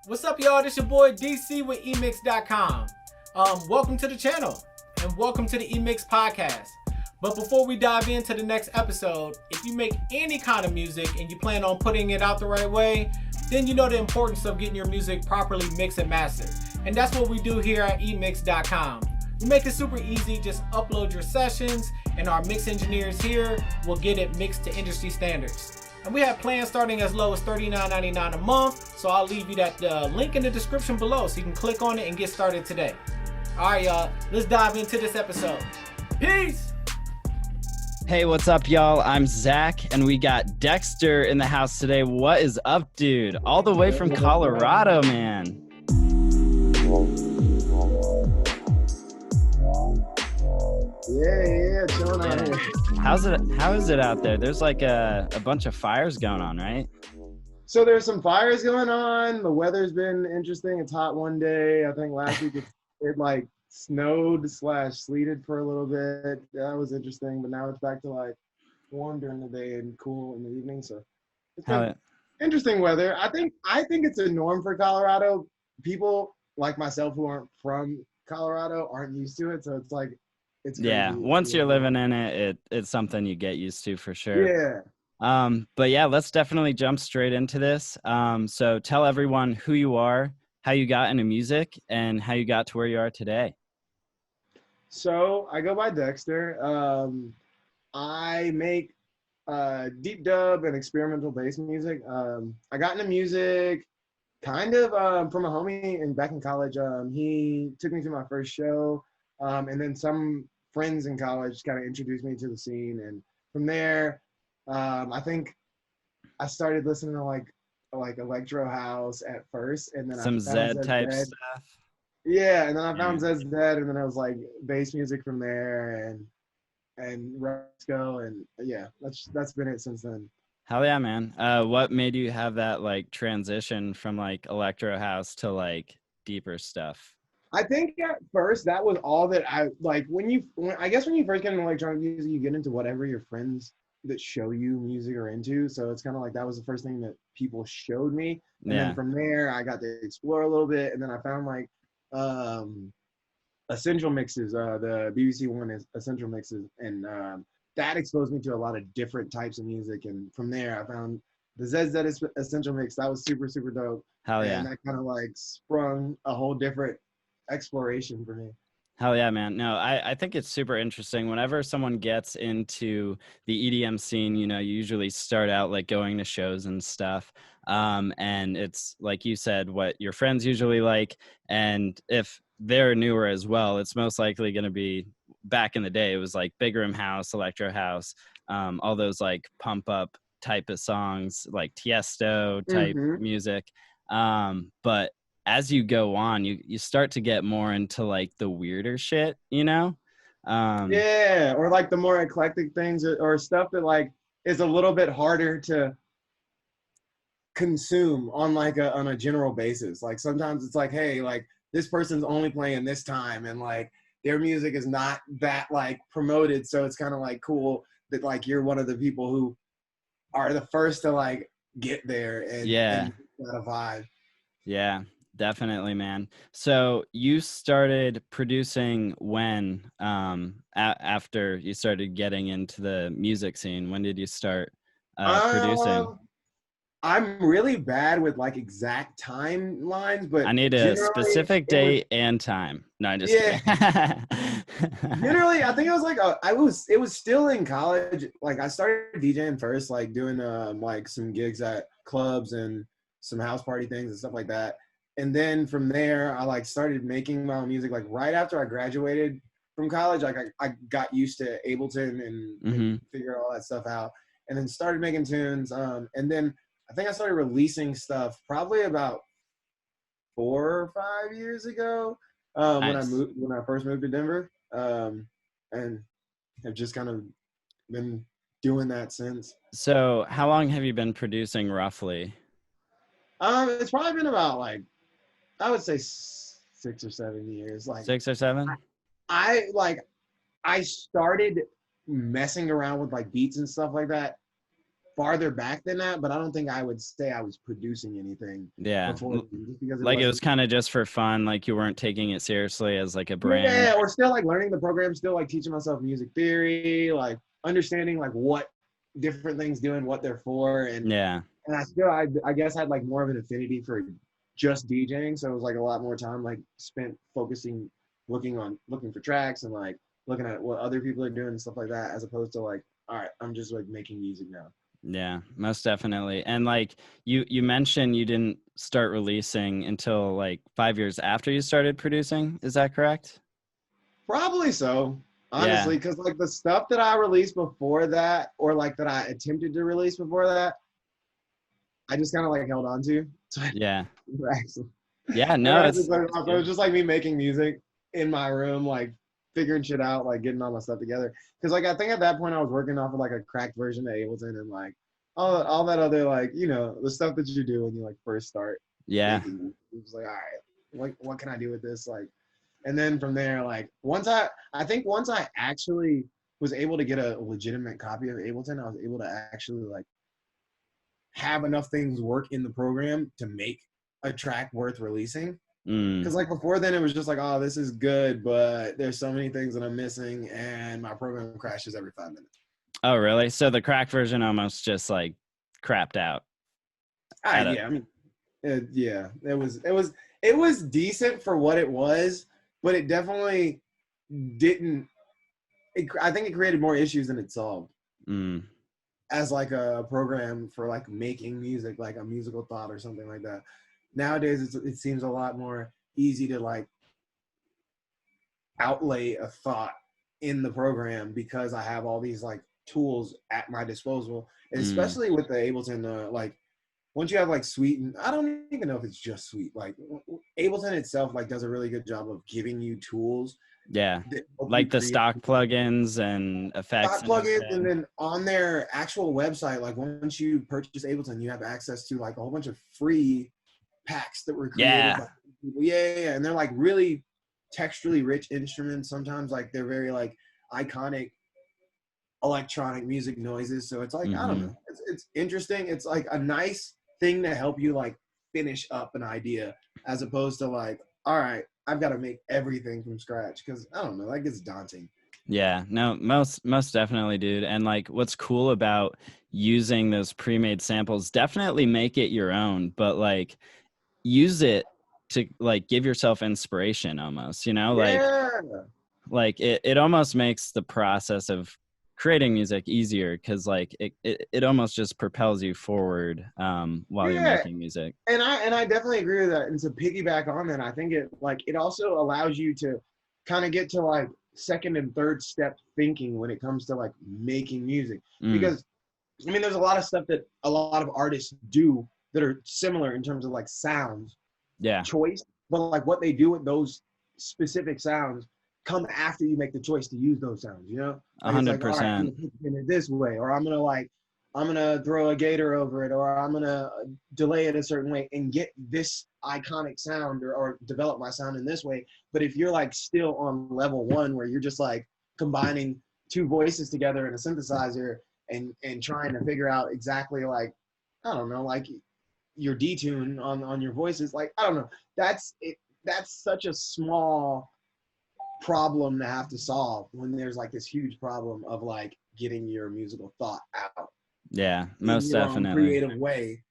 What's up, y'all? This your boy DC with emix.com. Welcome to the channel and welcome to the Emix podcast. But before we dive into the next episode, if you make any kind of music and you plan on putting it out the right way, then you know the importance of getting your music properly mixed and mastered. And that's what we do here at emix.com. We make it super easy. Just upload your sessions and our mix engineers here will get it mixed to industry standards. And we have plans starting as low as $39.99 a month. So I'll leave you that link in the description below so you can click on it and get started today. All right, y'all, let's dive into this episode. Peace. Hey, what's up, y'all? I'm Zach, and we got Dexter in the house today. What is up, dude? All the way from Colorado, man. Yeah, chilling out here. How is it out there? There's like a bunch of fires going on, right? So there's some fires going on. The weather's been interesting. It's hot one day. I think last week it like snowed / sleeted for a little bit. That was interesting, but now it's back to like warm during the day and cool in the evening. So it's been interesting weather. I think it's a norm for Colorado. People like myself who aren't from Colorado aren't used to it. So it's like it's yeah. crazy. Once you're living in it, it's something you get used to for sure. Yeah. But yeah, let's definitely jump straight into this. So tell everyone who you are, how you got into music, and how you got to where you are today. So I go by Dexter. I make deep dub and experimental bass music. I got into music kind of from a homie back in college. He took me to my first show, and then some friends in college kind of introduced me to the scene. And from there, I think I started listening to like electro house at first, and then Some I found Z type stuff. Yeah, and then I found ZZ, and then I was like bass music from there, and Roscoe, and yeah, that's been it since then. Hell yeah, man. What made you have that like transition from like electro house to like deeper stuff? I think at first that was all that I like. When you first get into electronic music, you get into whatever your friends that show you music are into. So it's kind of like that was the first thing that people showed me, and then from there I got to explore a little bit, and then I found like essential mixes, the BBC One is essential mixes, and that exposed me to a lot of different types of music. And from there I found the ZZ essential mix. That was super dope. Hell yeah. And that kind of like sprung a whole different exploration for me. Hell yeah, man. No, I think it's super interesting. Whenever someone gets into the EDM scene, you know, you usually start out like going to shows and stuff. And it's like you said, what your friends usually like. And if they're newer as well, it's most likely going to be back in the day. It was like big room house, electro house, all those like pump up type of songs, like Tiesto type music. But as you go on, you start to get more into like the weirder shit, you know? Yeah, or like the more eclectic things, or stuff that like is a little bit harder to consume on like on a general basis. Like sometimes it's like, hey, like this person's only playing this time, and like their music is not that like promoted, so it's kind of like cool that like you're one of the people who are the first to like get there and get a vibe. Yeah. Definitely, man. So you started producing when, after you started getting into the music scene? When did you start producing? I'm really bad with like exact timelines, but I need a specific date and time. No, I'm just kidding. Generally, I think it was like it was still in college. Like I started DJing first, like doing like some gigs at clubs and some house party things and stuff like that. And then from there, I like started making my own music. Like right after I graduated from college, like I got used to Ableton and figured all that stuff out, and then started making tunes. And then I think I started releasing stuff probably about 4 or 5 years ago Nice. when I first moved to Denver, and have just kind of been doing that since. So how long have you been producing roughly? It's probably been about like, I would say 6 or 7 years. Like 6 or 7? I started messing around with like beats and stuff like that farther back than that, but I don't think I would say I was producing anything Yeah. before, just because Like it was kind of just for fun, like you weren't taking it seriously as like a brand. Yeah, or still like learning the program, still like teaching myself music theory, like understanding like what different things do and what they're for, and Yeah. I still I guess I had like more of an affinity for just DJing, so it was like a lot more time like spent focusing, looking for tracks and like looking at what other people are doing and stuff like that, as opposed to like, all right, I'm just like making music now. Yeah, most definitely. And like you mentioned you didn't start releasing until like 5 years after you started producing. Is that correct? Probably so, Yeah. honestly, because like the stuff that I released before that, or like that I attempted to release before that, I just kind of like held on to. So Yeah. actually, Yeah, I no, actually put it it's off. So it was good. just like me making music in my room, like figuring shit out, like getting all my stuff together. Because like I think at that point I was working off of like a cracked version of Ableton and like all that other like, you know, the stuff that you do when you like first start Yeah. making music. It was like, all right, what can I do with this? Like, and then from there, like I think once I actually was able to get a legitimate copy of Ableton, I was able to actually like have enough things work in the program to make a track worth releasing. Mm. Because like before then, it was just like, oh, this is good, but there's so many things that I'm missing, and my program crashes every 5 minutes. Oh, really? So the crack version almost just like crapped out at a Yeah, I mean, yeah, it was decent for what it was, but it definitely didn't. I think it created more issues than it solved mm. as like a program for like making music, like a musical thought or something like that. Nowadays, it seems a lot more easy to like outlay a thought in the program because I have all these like tools at my disposal, Mm. especially with the Ableton. Like once you have like Suite, and I don't even know if it's just Suite. Like Ableton itself, like does a really good job of giving you tools Yeah. that help you Like the create stock plugins and effects stock and plugins, and everything. then on their actual website, like once you purchase Ableton, you have access to like a whole bunch of free packs that were created Yeah. by people. Yeah. And they're like really texturally rich instruments. Sometimes like they're very like iconic electronic music noises. So it's like, I don't Mm-hmm. know. It's interesting. It's like a nice thing to help you like finish up an idea, as opposed to like, all right, I've got to make everything from scratch, because I don't know, that gets daunting. Yeah, no, most definitely, dude. And like what's cool about using those pre-made samples, definitely make it your own, but like use it to like give yourself inspiration almost, you know, Yeah. like it almost makes the process of creating music easier because like it almost just propels you forward while you're Yeah. making music. And I definitely agree with that. And to piggyback on that, I think it also allows you to kind of get to like second and third step thinking when it comes to like making music. Mm, Because I mean, there's a lot of stuff that a lot of artists do that are similar in terms of like sounds yeah, choice, but like what they do with those specific sounds come after you make the choice to use those sounds, you know? a Like it's hundred like, all right, I'm percent. gonna put it in it this way, or I'm gonna throw a gator over it, or I'm gonna delay it a certain way and get this iconic sound, or develop my sound in this way. But if you're like still on level one where you're just like combining two voices together in a synthesizer and trying to figure out exactly like, I don't know, like your detune on your voices, like I don't know, that's it. That's such a small problem to have to solve when there's like this huge problem of like getting your musical thought out Yeah, in most your own definitely. creative way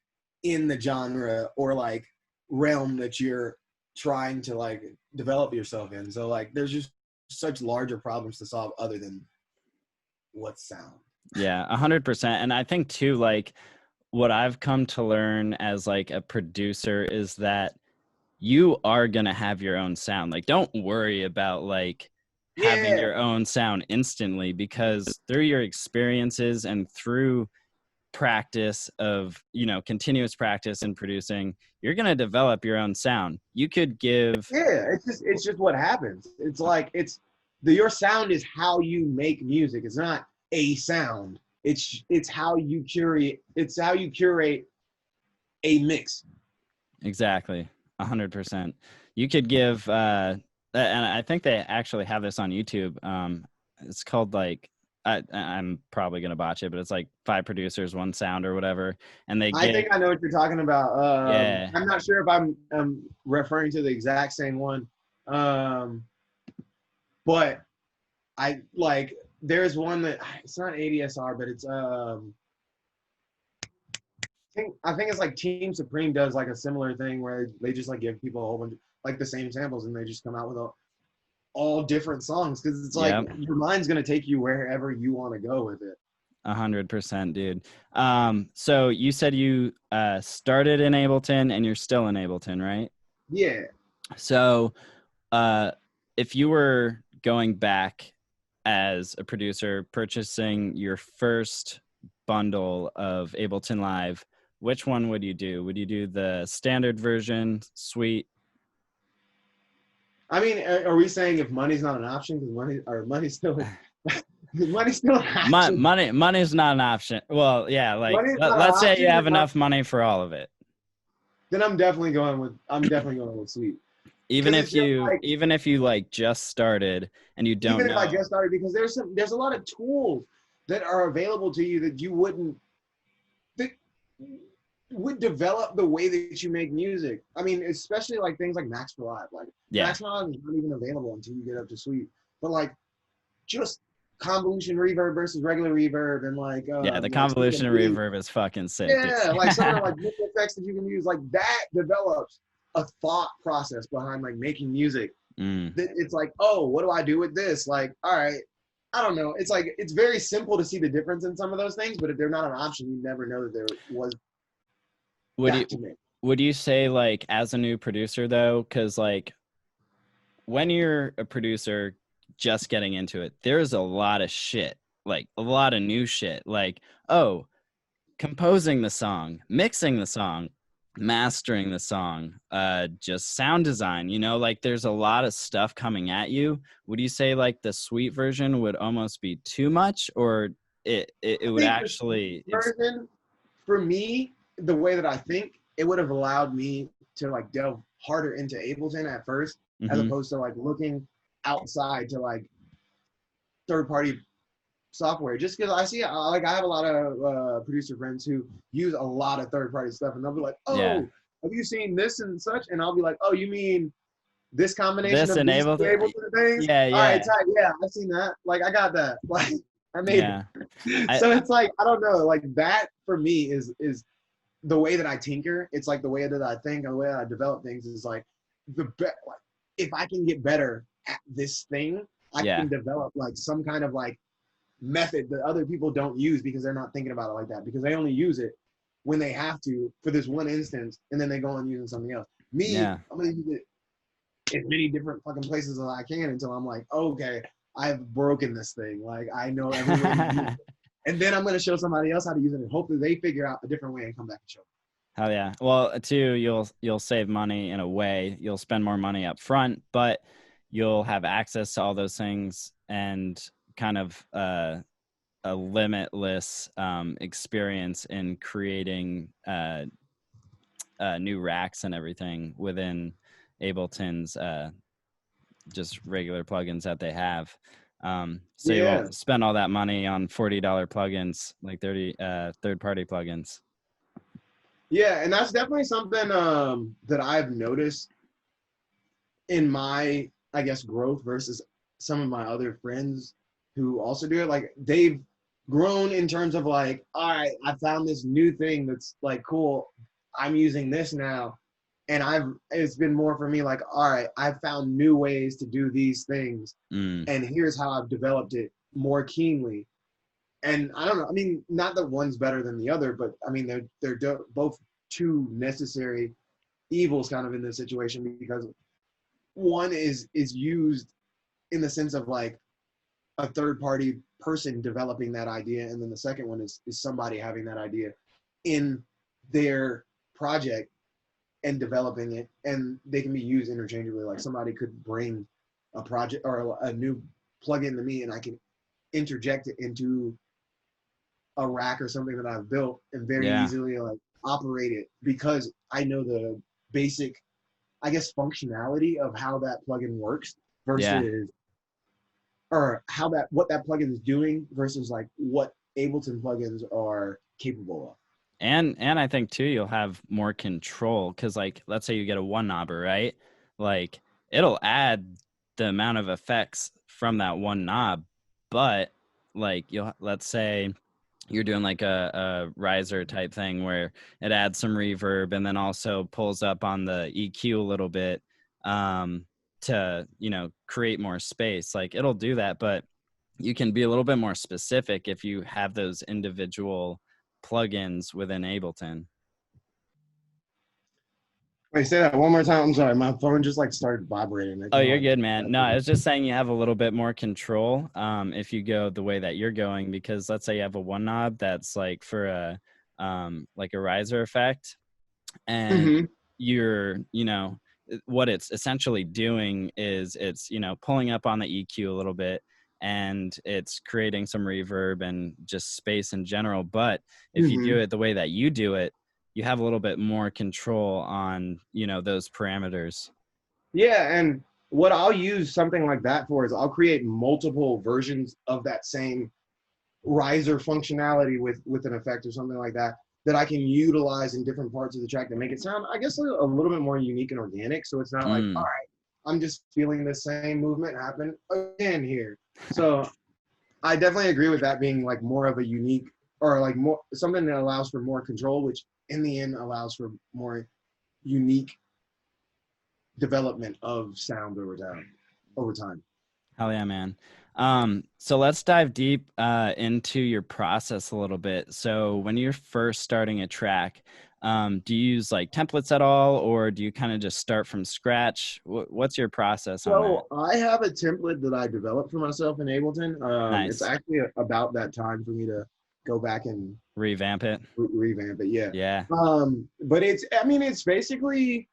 in the genre or like realm that you're trying to like develop yourself in. So like there's just such larger problems to solve other than what sound. Yeah, 100%. And I think too, like what I've come to learn as like a producer is that you are going to have your own sound. Like, don't worry about like having Yeah. your own sound instantly because through your experiences and through practice of, you know, continuous practice in producing, you're going to develop your own sound. You could give, Yeah, it's just what happens. It's like your sound is how you make music. It's not a sound. It's how you curate. It's how you curate a mix. exactly, 100%. You could give, and I think they actually have this on YouTube. It's called like I'm probably gonna botch it, but it's like 5 producers, 1 sound or whatever, and they I think I know what you're talking about. Yeah. I'm not sure if I'm referring to the exact same one, but I like there's one that it's not ADSR, but it's I think it's like Team Supreme does like a similar thing where they just like give people a whole bunch of, like the same samples and they just come out with all different songs because it's like your mind's gonna take you wherever you want to go with it. 100%, dude. So you said you started in Ableton and you're still in Ableton, right? Yeah. So if you were going back as a producer, purchasing your first bundle of Ableton Live, which one would you do? Would you do the standard version, suite? I mean, are we saying if money's not an option because money's still money's still an option? Money's not an option. Well, yeah, like let's say you have enough money for all of it. Then I'm definitely going with suite. Even if you like just started and you don't know. Even if I just started, because there's a lot of tools that are available to you that you that would develop the way that you make music. I mean, especially like things like Max for Live. Like Max for Live is not even available until you get up to suite. But like just convolution reverb versus regular reverb and like the convolution reverb is fucking sick. Yeah, like some of the like effects that you can use, like that develops a thought process behind like making music. It's like, oh, what do I do with this? Like, all right, I don't know. It's like it's very simple to see the difference in some of those things, but if they're not an option, you never know that there was. Would you say like as a new producer though, because like when you're a producer just getting into it, there's a lot of shit, like a lot of new shit, like composing the song, mixing the song, mastering the song, just sound design, like there's a lot of stuff coming at you. Would you say like the suite version would almost be too much, or it would actually version, for me, the way that I think, it would have allowed me to like delve harder into Ableton at first, as opposed to like looking outside to like third-party software, just because I have a lot of producer friends who use a lot of third-party stuff, and they'll be like, have you seen this and such? And I'll be like, oh, you mean this combination of Ableton things? Yeah. All right, yeah, I've seen that. Like, I got that. Like, I made it. So it's like, I don't know, like that for me is the way that I tinker. It's like the way that I think and the way that I develop things is like if I can get better at this thing, I can develop like some kind of like method that other people don't use because they're not thinking about it like that, because they only use it when they have to for this one instance, and then they go on using something else. I'm gonna use it in many different fucking places as I can until I'm like, okay, I've broken this thing. Like I know every way to use it. And then I'm gonna show somebody else how to use it and hopefully they figure out a different way and come back and show me. Hell yeah. Well, too, you'll save money in a way. You'll spend more money up front, but you'll have access to all those things and kind of a limitless experience in creating new racks and everything within Ableton's just regular plugins that they have. So you won't spend all that money on $40 plugins, like 30 third-party plugins. Yeah, and that's definitely something that I've noticed in my, I guess, growth versus some of my other friends who also do it. Like they've grown in terms of like, all right, I found this new thing that's like cool. I'm using this now. And it's been more for me like, all right, I've found new ways to do these things. And here's how I've developed it more keenly. And I don't know, I mean, not that one's better than the other, but I mean, they're both two necessary evils kind of in this situation, because one is used in the sense of like a third party person developing that idea. And then the second one is somebody having that idea in their project and developing it, and they can be used interchangeably. Like somebody could bring a project or a new plugin to me and I can interject it into a rack or something that I've built and very easily like operate it because I know the basic, I guess, functionality of how that plugin works versus or what that plugin is doing versus like what Ableton plugins are capable of. And I think too, you'll have more control because, like, let's say you get a one knobber, right? Like, it'll add the amount of effects from that one knob, but like let's say you're doing like a riser type thing where it adds some reverb and then also pulls up on the EQ a little bit to, you know, create more space. Like, it'll do that, but you can be a little bit more specific if you have those individual plugins within Ableton. Wait, say that one more time. I'm sorry, my phone just like started vibrating. Oh, you're good, man. No, I was just saying you have a little bit more control if you go the way that you're going, because let's say you have a one knob that's like for a like a riser effect, and you're, you know, what it's essentially doing is it's, you know, pulling up on the EQ a little bit and it's creating some reverb and just space in general. But if you do it the way that you do it, you have a little bit more control on, you know, those parameters. Yeah, and what I'll use something like that for is I'll create multiple versions of that same riser functionality with an effect or something like that I can utilize in different parts of the track to make it sound, I guess, a little bit more unique and organic. So it's not like, all right, I'm just feeling the same movement happen again here. So I definitely agree with that being like more of a unique, or like more something that allows for more control, which in the end allows for more unique development of sound over time. Hell yeah, man. So let's dive deep into your process a little bit. So when you're first starting a track, do you use like templates at all, or do you kind of just start from scratch? What's your process on that? So I have a template that I developed for myself in Ableton. Nice. It's actually about that time for me to go back and revamp it. Revamp it, yeah. Yeah. But it's basically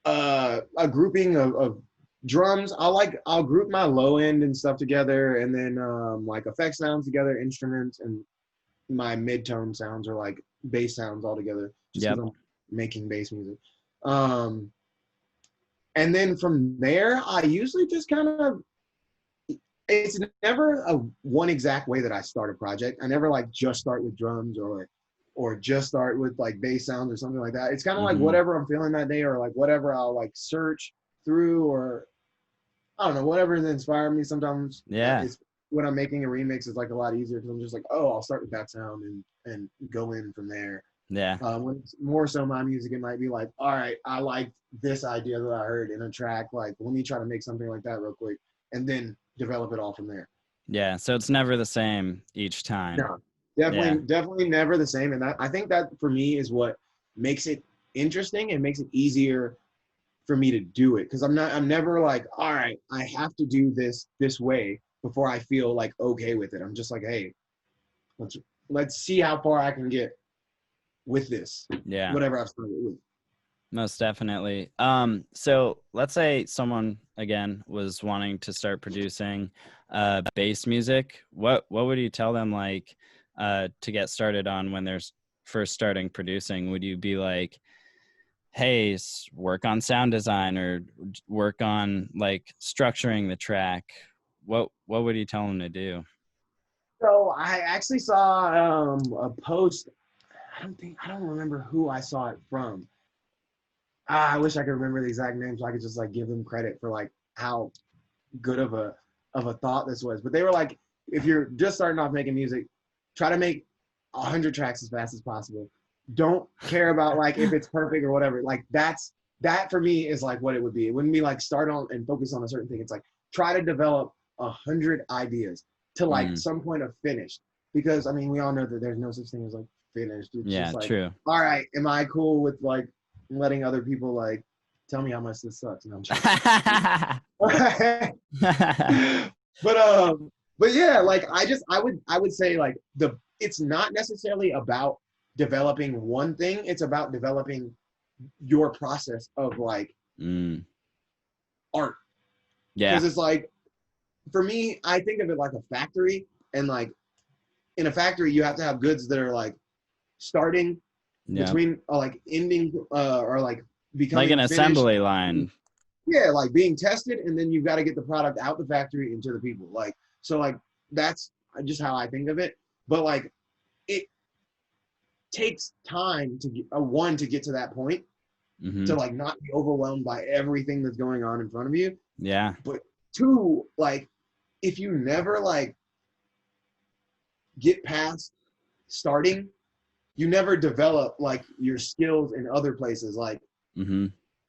a grouping of drums. I'll group my low end and stuff together, and then like effect sounds together, instruments, and my mid-tone sounds or like bass sounds all together, just because I'm making bass music. And then from there, I usually just kind of, it's never a one exact way that I start a project. I never like just start with drums or just start with like bass sounds or something like that. It's kind of like whatever I'm feeling that day, or like whatever I'll like search through, or I don't know, whatever's inspired me. Sometimes when I'm making a remix, it's like a lot easier because I'm just like, oh, I'll start with that sound and go in from there. Yeah. When it's more so my music, it might be like, all right, I like this idea that I heard in a track. Like, let me try to make something like that real quick, and then develop it all from there. Yeah. So it's never the same each time. No, definitely never the same. And I think that for me is what makes it interesting and makes it easier for me to do it. Cause I'm never like, all right, I have to do this way before I feel like okay with it. I'm just like, hey, let's see how far I can get with this. Yeah. Whatever I've started with. Most definitely. So let's say someone again was wanting to start producing bass music. What would you tell them like to get started on when they're first starting producing? Would you be like, hey, work on sound design or work on like structuring the track? What would you tell them to do? So I actually saw a post. I don't remember who I saw it from. I wish I could remember the exact name so I could just like give them credit for like how good of a thought this was. But they were like, if you're just starting off making music, try to make 100 tracks as fast as possible. Don't care about like if it's perfect or whatever. Like that for me is like what it would be. It wouldn't be like start on and focus on a certain thing. It's like try to develop 100 ideas to like some point of finished. Because I mean, we all know that there's no such thing as like finished. It's just like, true. All right, am I cool with like letting other people like tell me how much this sucks? No, but yeah, like I would say like it's not necessarily about developing one thing. It's about developing your process of like art. Yeah. Because it's like, for me, I think of it like a factory, and like in a factory, you have to have goods that are like starting between like ending or like becoming like an finished. assembly line. Yeah, like being tested, and then you've got to get the product out the factory into the people. Like, so like that's just how I think of it. But like it takes time to get one to get to that point, to like not be overwhelmed by everything that's going on in front of you. Yeah. But two, like if you never like get past starting, you never develop like your skills in other places, like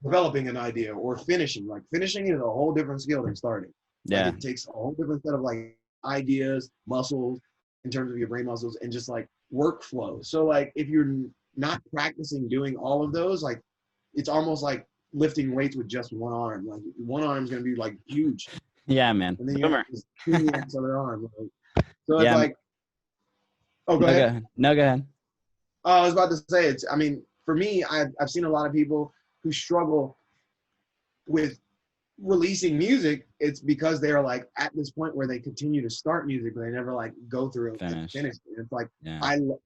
developing an idea or finishing. Like finishing is a whole different skill than starting. Yeah. Like it takes a whole different set of like ideas, muscles, in terms of your brain muscles, and just like workflow. So like if you're not practicing doing all of those, like it's almost like lifting weights with just one arm. Like one arm's gonna be like huge. Yeah, man. And then you have this teeny ass other arm. Like, so it's Yeah. like, oh, go ahead. No, go ahead. I was about to say, it's, I mean, for me, I've seen a lot of people who struggle with releasing music. It's because they're like at this point where they continue to start music, but they never like go through it and finish it. It's like,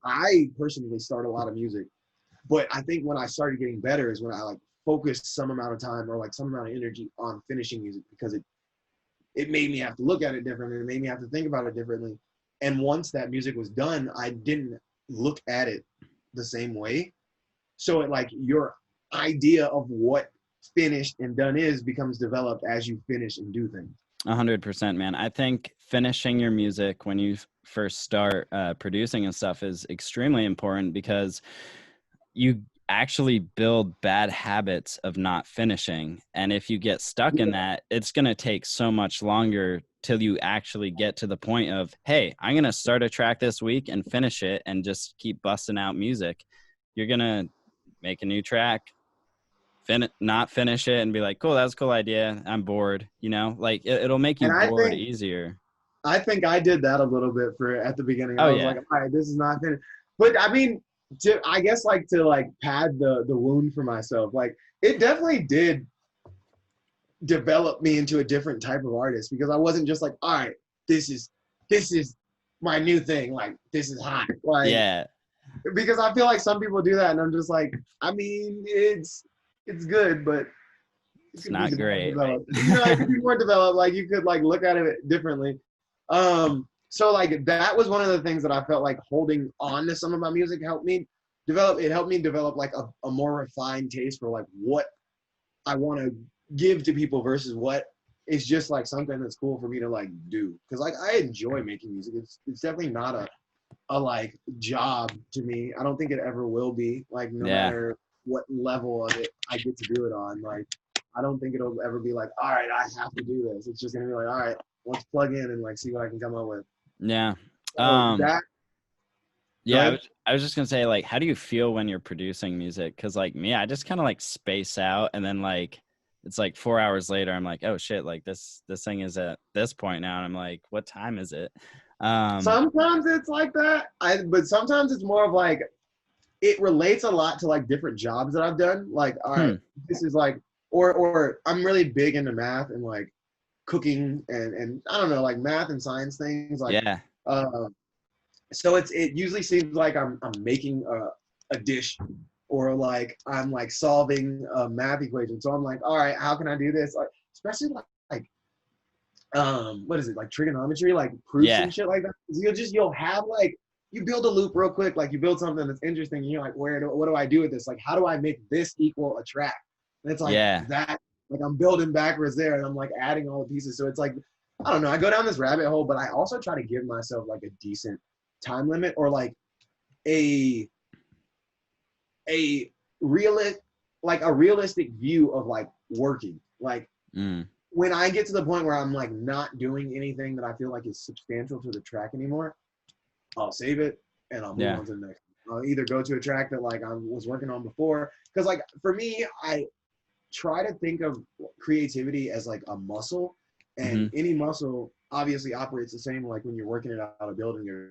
I personally start a lot of music, but I think when I started getting better is when I like focused some amount of time or like some amount of energy on finishing music, because it made me have to look at it differently. It made me have to think about it differently. And once that music was done, I didn't look at it the same way. So it like your idea of what finished and done is becomes developed as you finish and do things. 100%, man. I think finishing your music when you first start producing and stuff is extremely important, because you actually build bad habits of not finishing. And if you get stuck in that, it's going to take so much longer till you actually get to the point of, hey, I'm going to start a track this week and finish it and just keep busting out music. You're going to make a new track, not finish it and be like, cool, that was a cool idea. I'm bored. You know, like it'll make you bored easier. I think I did that a little bit at the beginning. I was like, all right, this is not finished. But I mean, I guess to pad the wound for myself, like it definitely did develop me into a different type of artist, because I wasn't just like, all right, this is my new thing, like this is hot, like, yeah. Because I feel like some people do that, and I'm just like, I mean, it's good, but it's not great. You know, it could be more developed. Like you could like look at it differently. So like that was one of the things that I felt like holding on to some of my music helped me develop. It helped me develop like a more refined taste for like what I want to give to people versus what is just like something that's cool for me to like do. Cause like I enjoy making music. It's definitely not a like job to me. I don't think it ever will be, like no matter what level of it I get to do it on. Like I don't think it'll ever be like, all right, I have to do this. It's just gonna be like, all right, let's plug in and like see what I can come up with. Yeah. So I was just gonna say, like, how do you feel when you're producing music? Because like me, I just kind of like space out, and then like it's like 4 hours later, I'm like, oh shit, like this thing is at this point now, and I'm like, what time is it? Sometimes it's like that, but sometimes it's more of like it relates a lot to like different jobs that I've done. Like, all right, this is like, or I'm really big into math and like cooking and I don't know, like math and science things. Like, so it usually seems like I'm making a dish, or like I'm like solving a math equation. So I'm like, all right, how can I do this? Like, especially like what is it, like trigonometry, like proofs and shit like that. You'll have like, you build a loop real quick, like you build something that's interesting, and you're like, what do I do with this? Like, how do I make this equal a track? And it's like that, like I'm building backwards there, and I'm like adding all the pieces. So it's like, I don't know, I go down this rabbit hole, but I also try to give myself like a decent time limit, or like a realistic view of like working. Like when I get to the point where I'm like not doing anything that I feel like is substantial to the track anymore, I'll save it and I'll move on to the next. I'll either go to a track that like I was working on before, because like for me, I try to think of creativity as like a muscle, and any muscle obviously operates the same like when you're working it out of building or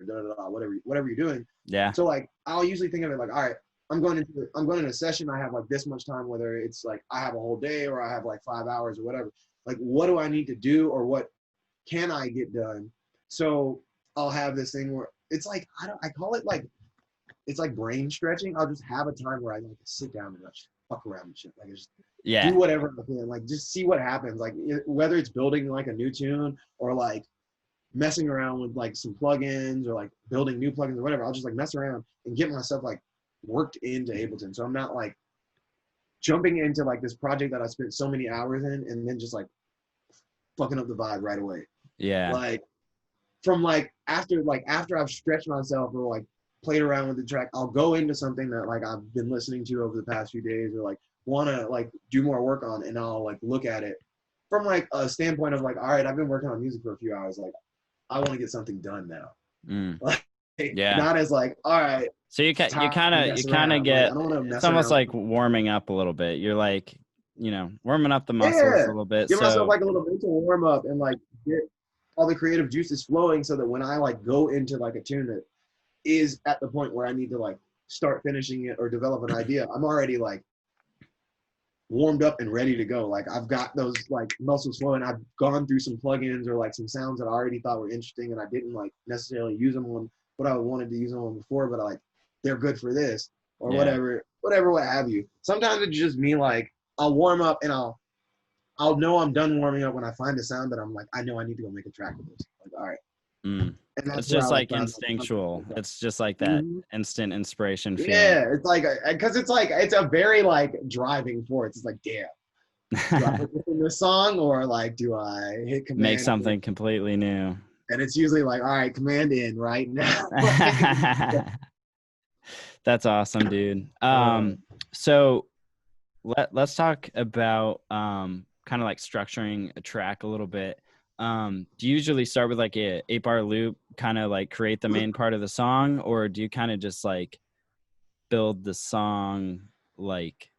whatever you're doing. Yeah. So like I'll usually think of it like, all right, I'm going into a session, I have like this much time, whether it's like I have a whole day or I have like 5 hours or whatever. Like, what do I need to do, or what can I get done? So I'll have this thing where it's like, I call it like, it's like brain stretching. I'll just have a time where I like sit down and just fuck around and shit. Like Yeah. do whatever I can, like just see what happens. Like whether it's building like a new tune or like messing around with like some plugins or like building new plugins or whatever. I'll just like mess around and get myself like worked into Ableton. So I'm not like jumping into like this project that I spent so many hours in and then just like fucking up the vibe right away. Yeah. Like from like after I've stretched myself or like played around with the track, I'll go into something that like I've been listening to over the past few days or like want to like do more work on, and I'll like look at it from like a standpoint of like, all right, I've been working on music for a few hours, like I want to get something done now. Like, Yeah. not as like, all right. So you kind of get, I don't want to mess it's almost around. like warming up a little bit. You're like, warming up the muscles a little bit. Give so myself like a little mental warm up and like get all the creative juices flowing so that when I like go into like a tune that is at the point where I need to like start finishing it or develop an idea, I'm already like warmed up and ready to go. Like I've got those like muscles flowing. I've gone through some plugins or like some sounds that I already thought were interesting and I didn't like necessarily use them on what I wanted to use them on before, but like they're good for this or whatever, what have you. Sometimes it's just me like I'll warm up and I'll know I'm done warming up when I find a sound that I'm like, I know I need to go make a track with this. Like, all right. And it's just like instinctual. It's just like that instant inspiration feeling. Yeah, it's like, because it's like, it's a very like driving force. It's like, damn, do I put this in this song or like, do I hit command? Make something completely new. And it's usually like, all right, command in right now. That's awesome, dude. So let's talk about kind of like structuring a track a little bit. Do you usually start with like a 8-bar loop, kind of like create the main part of the song, or do you kind of just like build the song like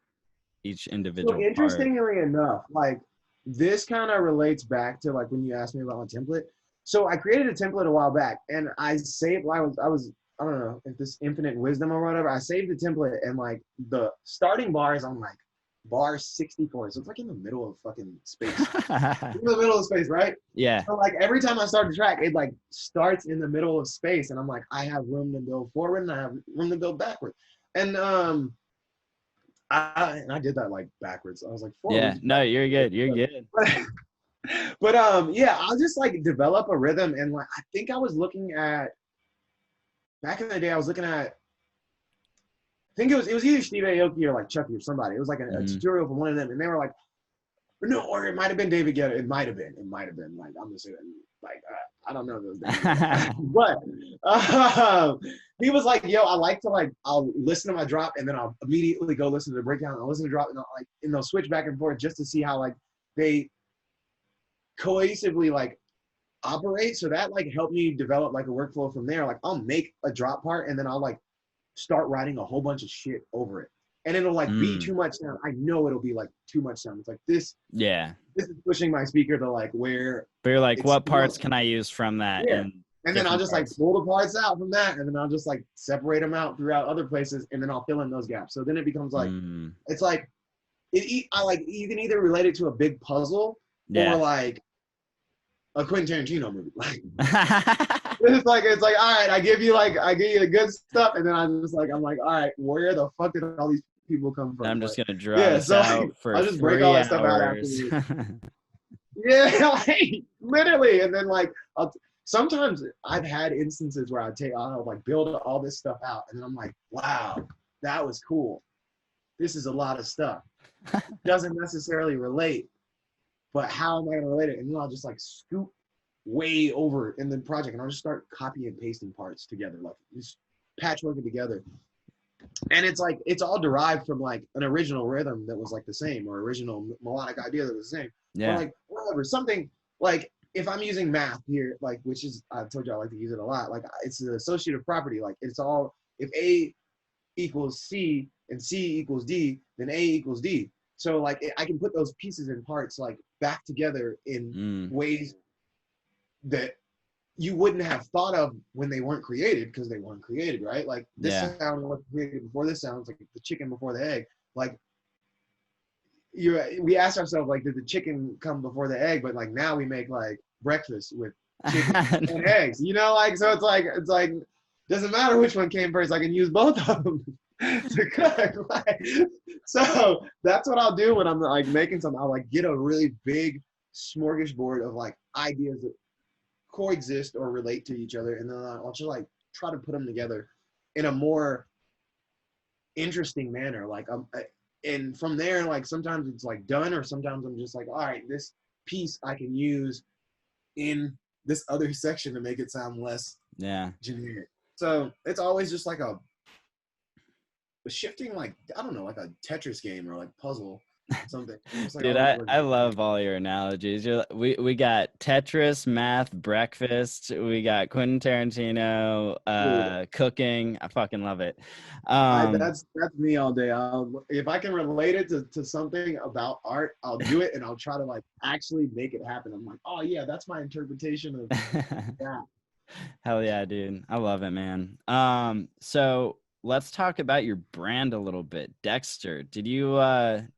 each individual So interestingly enough, like this kind of relates back to like when you asked me about my template. So I created a template a while back and I saved, I don't know if this infinite wisdom or whatever, I saved the template and like the starting bar is on like bar 64. So it's like in the middle of fucking space. In the middle of space, right? Yeah. So like every time I start a track, it like starts in the middle of space and I'm like, I have room to build forward and I have room to build backward. And I did that like backwards. I was like, forward. Yeah, no, you're good. You're good. But yeah, I'll just like develop a rhythm and like I think I was looking at back in the day, I was looking at I think it was either Steve Aoki or like Chucky or somebody. It was like a tutorial from one of them, and they were like, no, or it might have been David Guetta. It might have been. Like I'm just saying, like I don't know those days. But he was like, yo, I like to like I'll listen to my drop and then I'll immediately go listen to the breakdown. I'll listen to the drop and they'll switch back and forth just to see how like they cohesively like operate. So that like helped me develop like a workflow from there. Like I'll make a drop part and then I'll like start writing a whole bunch of shit over it. And it'll like be too much sound. I know it'll be like too much sound. It's like this. Yeah. This is pushing my speaker to like where. But you're like, what parts can I use from that? Yeah. And then I'll just like pull the parts out from that, and then I'll just like separate them out throughout other places, and then I'll fill in those gaps. So then it becomes like it's like I like you can either relate it to a big puzzle or like a Quentin Tarantino movie. Like it's like all right, I give you the good stuff, and then I'm like, all right, where the fuck did all these people come from? I'm just gonna draw this out for I'll just break all that stuff out after. Yeah, like literally, and then like sometimes I've had instances where I'll like build all this stuff out, and then I'm like, wow, that was cool. This is a lot of stuff. Doesn't necessarily relate, but how am I gonna relate it? And then I'll just like scoop way over in the project, and I'll just start copying and pasting parts together, like just patchwork it together. And it's like it's all derived from like an original rhythm that was like the same, or original melodic idea that was the same. Yeah. Or like whatever, something like if I'm using math here, like which is I've told you I like to use it a lot. Like it's an associative property. Like it's all if A equals C and C equals D, then A equals D. So like I can put those pieces and parts like back together in ways that you wouldn't have thought of when they weren't created, because they weren't created, right? Like this sound was created before this sounds, like the chicken before the egg. Like we asked ourselves, like, did the chicken come before the egg? But like now we make like breakfast with chicken and eggs, you know, like so it's like doesn't matter which one came first. I can use both of them. to cook. So that's what I'll do when I'm like making something. I'll like get a really big smorgasbord of like ideas that coexist or relate to each other, and then I'll just like try to put them together in a more interesting manner. Like and from there, like sometimes it's like done, or sometimes I'm just like, all right, this piece I can use in this other section to make it sound less generic. So it's always just like a shifting, like, I don't know, like a Tetris game or like puzzle, something. Like Dude, I love all your analogies. We got Tetris, math, breakfast. We got Quentin Tarantino, cooking. I fucking love it. That's me all day. If I can relate it to something about art, I'll do it, and I'll try to like actually make it happen. I'm like, oh yeah, that's my interpretation of that. Hell yeah, dude. I love it, man. So let's talk about your brand a little bit. Dexter. Did you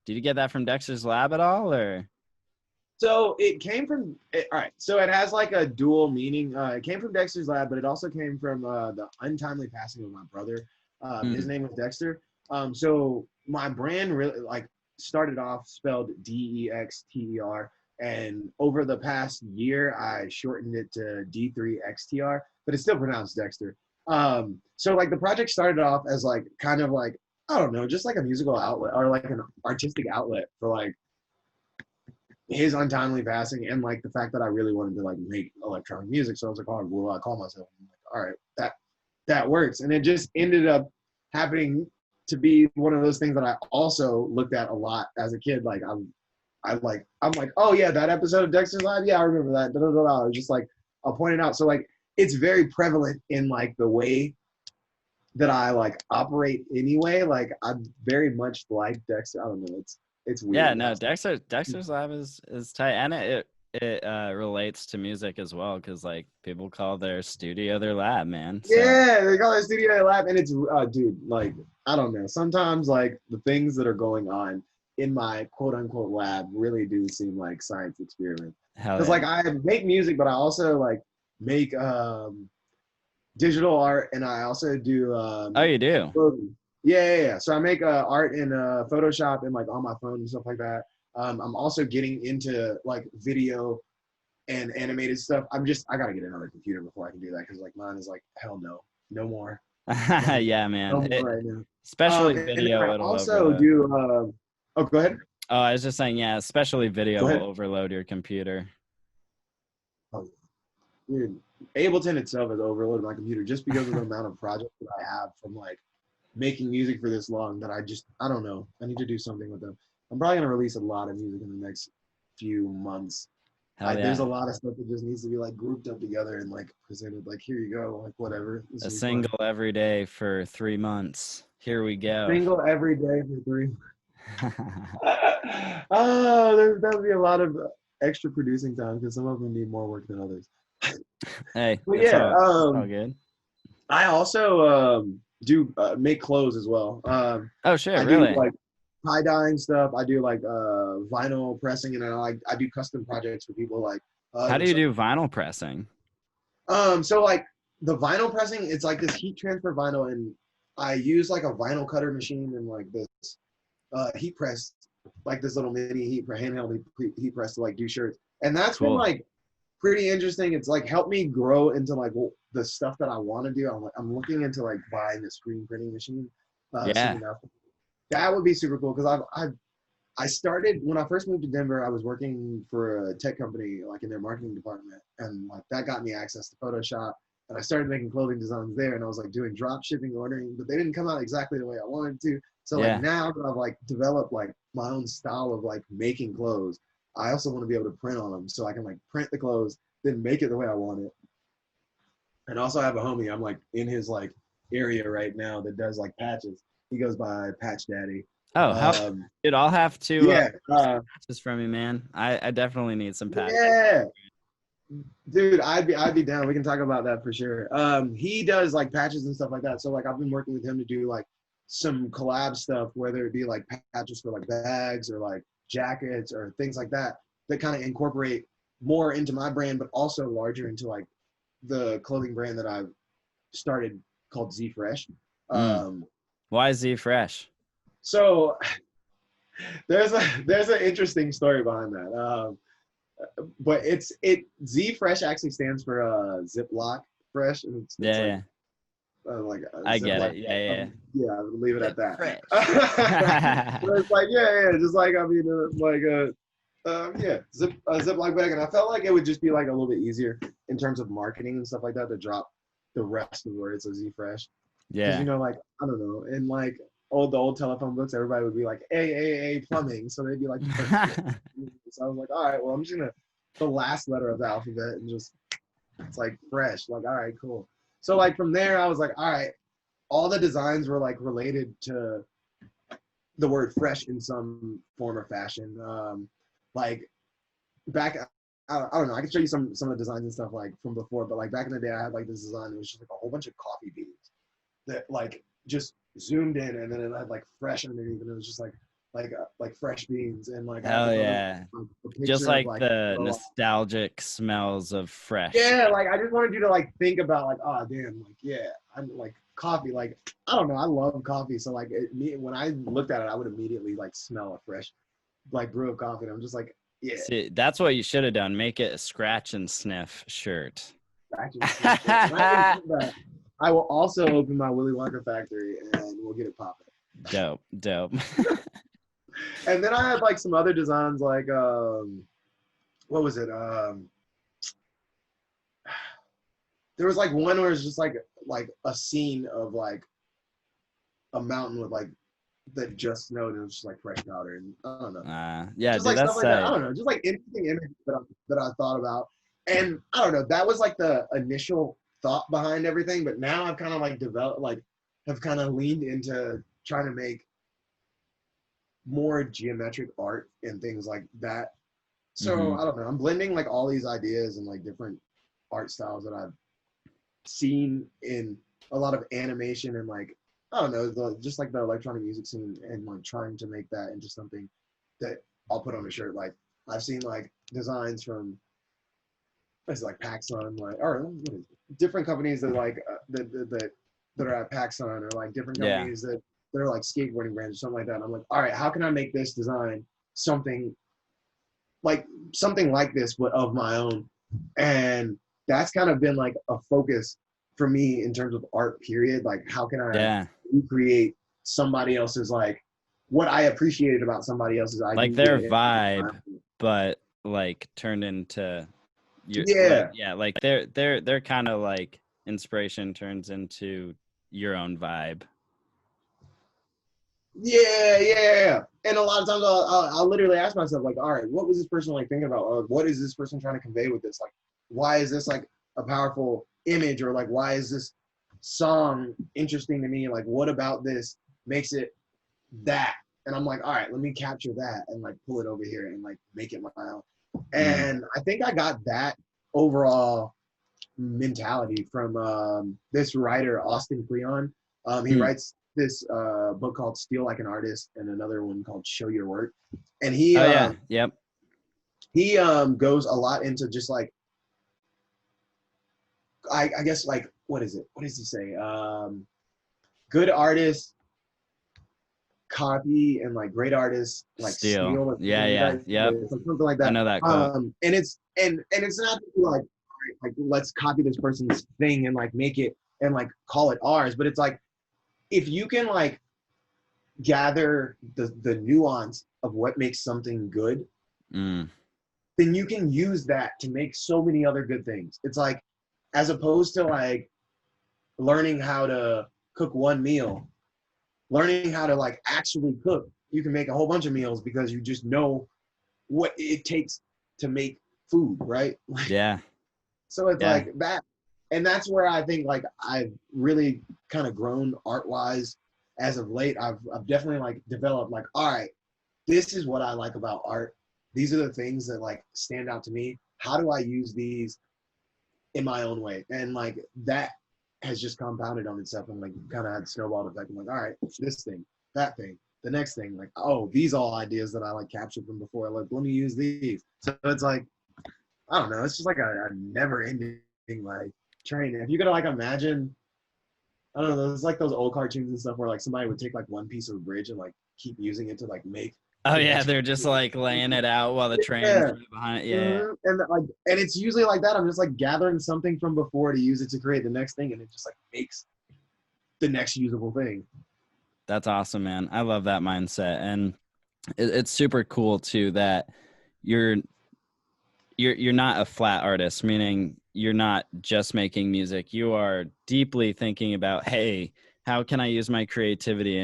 get that from Dexter's Lab at all, or? So it came from all right. So it has like a dual meaning. It came from Dexter's Lab, but it also came from the untimely passing of my brother. His name was Dexter. So my brand really like started off spelled D3XTR. And over the past year, I shortened it to D3XTR, but it's still pronounced Dexter. So like the project started off as like kind of like, I don't know, just like a musical outlet or like an artistic outlet for like his untimely passing, and like the fact that I really wanted to like make electronic music. So I was like, oh, what will I call myself? I'm like, all right, that works. And it just ended up happening to be one of those things that I also looked at a lot as a kid. Like I'm like, oh yeah, that episode of Dexter's Lab, yeah, I remember that. Da, da, da, da. Just like I'll point it out. So like it's very prevalent in like the way that I like operate anyway. Like I'm very much like Dexter. I don't know. It's weird. Yeah, no, Dexter's Lab is tight, and it relates to music as well, because like people call their studio their lab, man. So. Yeah, they call it studio their lab, and it's dude, like I don't know. Sometimes like the things that are going on in my quote unquote lab really do seem like science experiments. Because like I make music, but I also like make digital art, and I also do oh, you do? clothing. Yeah. So I make art in Photoshop and like on my phone and stuff like that. I'm also getting into like video and animated stuff. I gotta get another computer before I can do that, because like mine is like, hell no more. Yeah, man. No more right now. Especially video. And I also do. Oh, go ahead. Oh, I was just saying, yeah, especially video will overload your computer. Oh, dude, Ableton itself has overloaded my computer just because of the amount of projects that I have from like making music for this long, that I don't know. I need to do something with them. I'm probably gonna release a lot of music in the next few months. There's a lot of stuff that just needs to be like grouped up together and like presented. Like, here you go, like whatever. A single every day for 3 months. Here we go. Single every day for 3. Oh, that would be a lot of extra producing time, because some of them need more work than others. Hey, but yeah, all good. I also do make clothes as well. Oh shit, I really? do like tie dyeing stuff. I do like vinyl pressing, and I do custom projects for people. Like how do you do vinyl pressing? So like the vinyl pressing, it's like this heat transfer vinyl, and I use like a vinyl cutter machine and like this heat press, like this little mini handheld heat press to like do shirts, and that's cool. Been like pretty interesting. It's like helped me grow into like the stuff that I want to do. I'm looking into like buying a screen printing machine. That would be super cool, because I started when I first moved to Denver. I was working for a tech company, like in their marketing department, and like that got me access to Photoshop, and I started making clothing designs there, and I was like doing drop shipping ordering, but they didn't come out exactly the way I wanted to. So like now that I've like developed like my own style of like making clothes, I also want to be able to print on them, so I can like print the clothes, then make it the way I want it. And also I have a homie, I'm like in his like area right now that does like patches. He goes by Patch Daddy. Oh, dude, I'll have to patches from you, man. I definitely need some patches. Yeah, dude, I'd be down. We can talk about that for sure. He does like patches and stuff like that. So like I've been working with him to do like some collab stuff, whether it be like patches for like bags or like jackets or things like that kind of incorporate more into my brand, but also larger into like the clothing brand that I've started called Z Fresh. Why Z Fresh? So there's an interesting story behind that. But Z Fresh actually stands for Ziploc Fresh, and it's Yeah, like I get Ziploc. it. Yeah. Yeah, I'll leave it at that. Fresh. But it's like just like I mean, a Ziploc bag, and I felt like it would just be like a little bit easier in terms of marketing and stuff like that to drop the rest of the words of Z Fresh. Because Yeah. like I don't know, in like the old telephone books, everybody would be like A plumbing, so they'd be like. So I was like, all right, well, I'm just gonna the last letter of the alphabet and just it's like fresh. Like, all right, cool. So like from there, I was like, all right, all the designs were like related to the word fresh in some form or fashion. Like back, I don't know. I can show you some of the designs and stuff like from before, but like back in the day, I had like this design. It was just like a whole bunch of coffee beans that like just zoomed in, and then it had like fresh underneath, and it was just like fresh beans, and like I had Hell this yeah. Just of, like the nostalgic smells of fresh. Yeah, like I just wanted you to like think about like, oh damn, like yeah, I'm like coffee. Like I don't know, I love coffee, so like when I looked at it, I would immediately like smell a fresh like brew of coffee. And I'm just like, yeah. See, that's what you should have done. Make it a scratch and sniff shirt. I will also open my Willy Wonka factory and we'll get it popping. Dope. And then I had like some other designs like what was it? There was like one where it's just like a scene of like a mountain with like that just snowed and it was just like fresh powder, and I don't know. Yeah, just dude, like that's stuff like that. I don't know, just like interesting images that I thought about. And I don't know, that was like the initial thought behind everything, but now I've kind of like developed, like have kind of leaned into trying to make more geometric art and things like that. So I don't know, I'm blending like all these ideas and like different art styles that I've seen in a lot of animation and like I don't know, just like the electronic music scene, and like trying to make that into something that I'll put on a shirt. Like I've seen like designs from it's like PacSun, like or different companies that like that are at PacSun, or like different companies that are like skateboarding brands or something like that. And I'm like, all right, how can I make this design something like this but of my own? And that's kind of been like a focus for me in terms of art, period. Like how can I recreate somebody else's, like what I appreciated about somebody else's idea, like their vibe, but like turned into your like their kind of like inspiration turns into your own vibe. Yeah. And a lot of times I'll literally ask myself like, all right, what was this person like thinking about, or what is this person trying to convey with this? Like, why is this like a powerful image, or like why is this song interesting to me? Like what about this makes it that? And I'm like, all right, let me capture that and like pull it over here and like make it my own. And I think I got that overall mentality from this writer, Austin Kleon. He writes this book called Steal Like an Artist and another one called Show Your Work. And he he goes a lot into just like I guess like what is it? What does he say? Good artists copy, and like great artists like steal. Yep. Something like that. I know that quote. And it's not like let's copy this person's thing and like make it and like call it ours, but it's like if you can like gather the nuance of what makes something good, then you can use that to make so many other good things. It's like as opposed to like learning how to cook one meal, learning how to like actually cook, you can make a whole bunch of meals because you just know what it takes to make food, right? Yeah. So it's like that. And that's where I think like I've really kind of grown art-wise as of late. I've definitely like developed like, all right, this is what I like about art. These are the things that like stand out to me. How do I use these in my own way? And like that has just compounded on itself and like kind of had snowballed effect. I'm like, all right, this thing, that thing, the next thing, like, oh, these all ideas that I like captured from before. Like, let me use these. So it's like, I don't know. It's just like a never ending like train. If you could like imagine I don't know. It's like those old cartoons and stuff where like somebody would take like one piece of a bridge and like keep using it to like make Oh the yeah, next. they're just like laying it out while the train's Yeah. right behind it. Yeah. And it's usually like that. I'm just like gathering something from before to use it to create the next thing, and it just like makes the next usable thing. That's awesome, man. I love that mindset. And it's super cool too that you're not a flat artist, meaning you're not just making music. You are deeply thinking about, hey, how can I use my creativity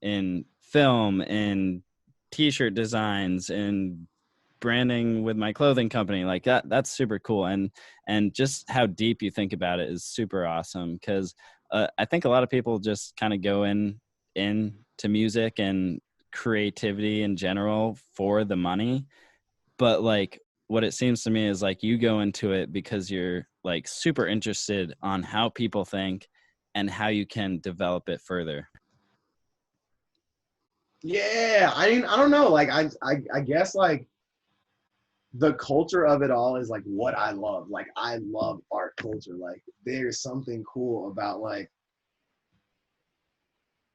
in film, in t-shirt designs, in branding with my clothing company. Like that's super cool. And just how deep you think about it is super awesome, because I think a lot of people just kind of go into music and creativity in general for the money. But like what it seems to me is like you go into it because you're like super interested on how people think and how you can develop it further. Yeah, I mean, I don't know. Like, I guess like the culture of it all is like what I love. Like, I love art culture. Like, there's something cool about like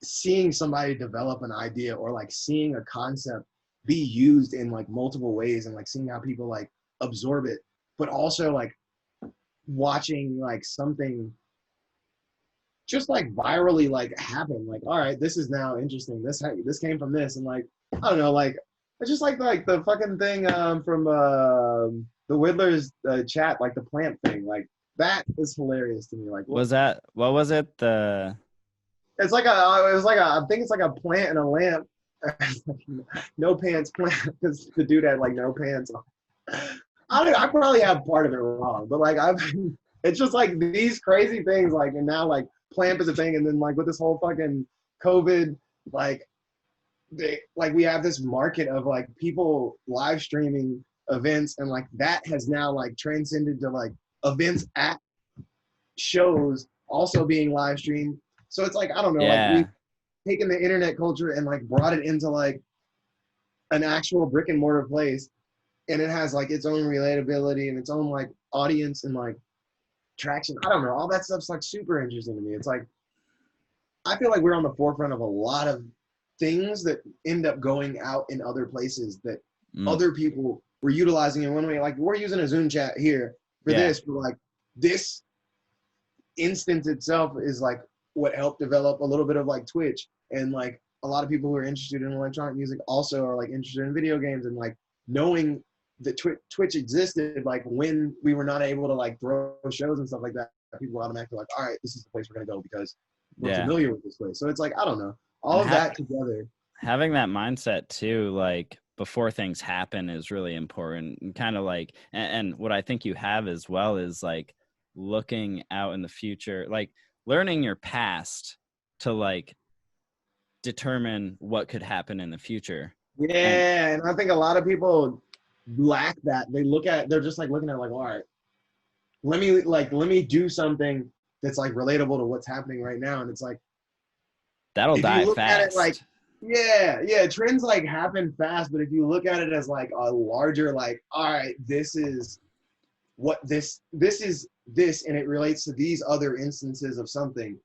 seeing somebody develop an idea or like seeing a concept be used in like multiple ways and like seeing how people like absorb it, but also like watching like something just like virally like happen. Like, all right, this is now interesting. This came from this, and like I don't know, like it's just like the fucking thing from the Whittler's chat, like the plant thing. Like that is hilarious to me. Like What was it? it's like it was like I think it's like a plant and a lamp. No pants plant because the dude had like no pants on. I probably have part of it wrong, but like it's just like these crazy things like, and now like plant is a thing, and then like with this whole fucking COVID, like we have this market of like people live streaming events, and like that has now like transcended to like events at shows also being live streamed. So it's like I don't know, like we've taken the internet culture and like brought it into like an actual brick and mortar place, and it has like its own relatability and its own like audience and like traction. I don't know. All that stuff's like super interesting to me. It's like I feel like we're on the forefront of a lot of things that end up going out in other places that other people were utilizing in one way. Like we're using a Zoom chat here for this, but like this instance itself is like what helped develop a little bit of like Twitch, and like a lot of people who are interested in electronic music also are like interested in video games, and like knowing that Twitch existed, like when we were not able to like throw shows and stuff like that, people were automatically like, all right, this is the place we're gonna go because we're familiar with this place. So it's like I don't know, all of that together. Having that mindset too, like before things happen, is really important. And kind of like, and what I think you have as well is like looking out in the future, like learning your past to like determine what could happen in the future. Yeah, and I think a lot of people lack that. They're just like looking at like, all right, let me do something that's like relatable to what's happening right now. And it's like that'll die fast. At it like, yeah, trends like happen fast, but if you look at it as like a larger, like, all right, this is what this is this, and it relates to these other instances of something.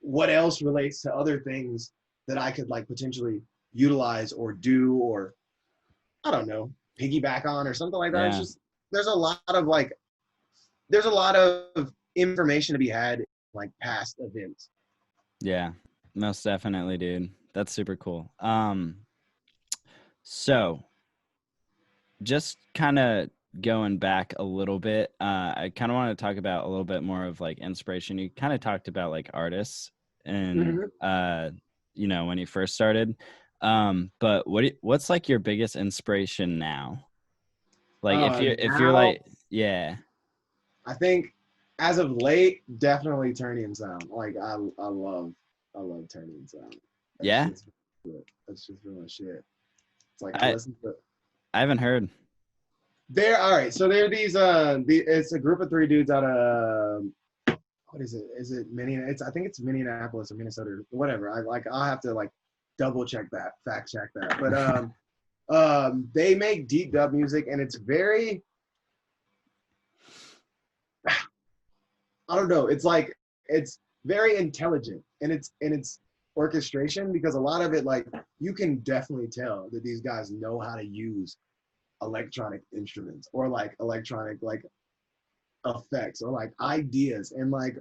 What else relates to other things that I could like potentially utilize or do, or I don't know, piggyback on or something like that. It's just there's a lot of information to be had like past events. Yeah, most definitely, dude. That's super cool. So just kind of going back a little bit, I kind of want to talk about a little bit more of like inspiration. You kind of talked about like artists and when you first started, but what's like your biggest inspiration now? Like if you're like, I think as of late, definitely Turnian Sound. Like I love Turnian Sound. That's just real shit. It's like I listen to it. I haven't heard. They're all right. So they're these it's a group of 3 dudes out of what is it? Is it Minneapolis? I think it's Minneapolis or Minnesota or whatever. I'll have to like double check that, fact check that. But they make deep dub music, and it's very I don't know. It's like very intelligent in its orchestration, because a lot of it, like, you can definitely tell that these guys know how to use electronic instruments or like electronic like effects or like ideas, and like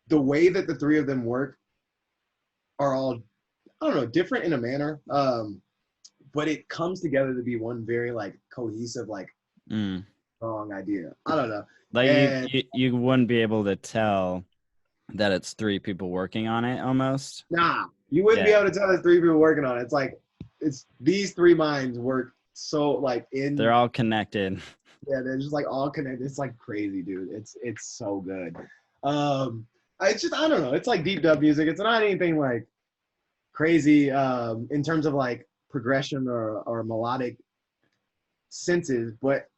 the way that the three of them work are all, I don't know, different in a manner, but it comes together to be one very like cohesive, like strong idea. I don't know. Like And you wouldn't be able to tell that it's three people working on it almost. nah, you wouldn't be able to tell there's three people working on it. It's like it's these three minds work so like in. They're all connected. Yeah, they're just like all connected. It's like crazy, dude. It's so good. It's just, I don't know. It's like deep dub music. It's not anything like crazy in terms of like progression or melodic senses, but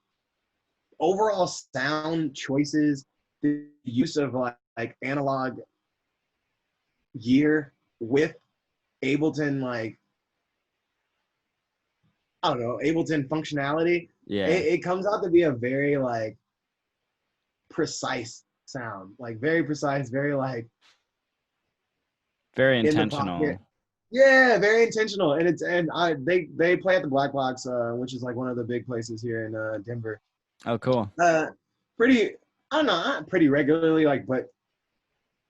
overall sound choices, the use of like analog gear with Ableton, like, I don't know, Ableton functionality. Yeah. It comes out to be a very like precise sound, like very precise, very like very in the intentional. pocket. Yeah, very intentional. And they play at the Black Box, which is like one of the big places here in Denver. Oh, cool. Pretty, I don't know, not pretty regularly, like, but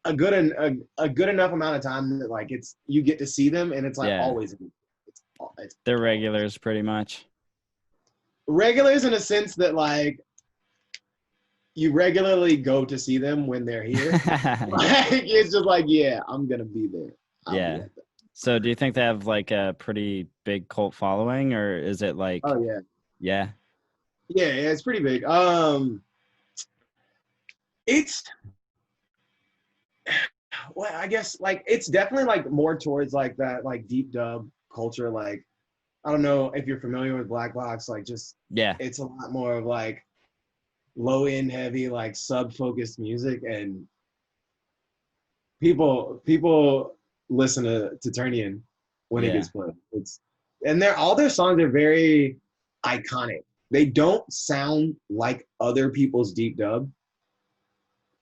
a good enough amount of time that like you get to see them, and it's like always it's they're regulars pretty much. Regulars in a sense that like you regularly go to see them when they're here. Like, it's just like, yeah, I'm gonna be there. Yeah. So do you think they have like a pretty big cult following, or is it like? Oh yeah. Yeah. Yeah, it's pretty big. It's, well, I guess like it's definitely like more towards like that like deep dub culture. Like, I don't know if you're familiar with Black Box, like just it's a lot more of like low end heavy, like sub focused music, and people listen to Turnian when it gets played. And all their songs are very iconic. They don't sound like other people's deep dub,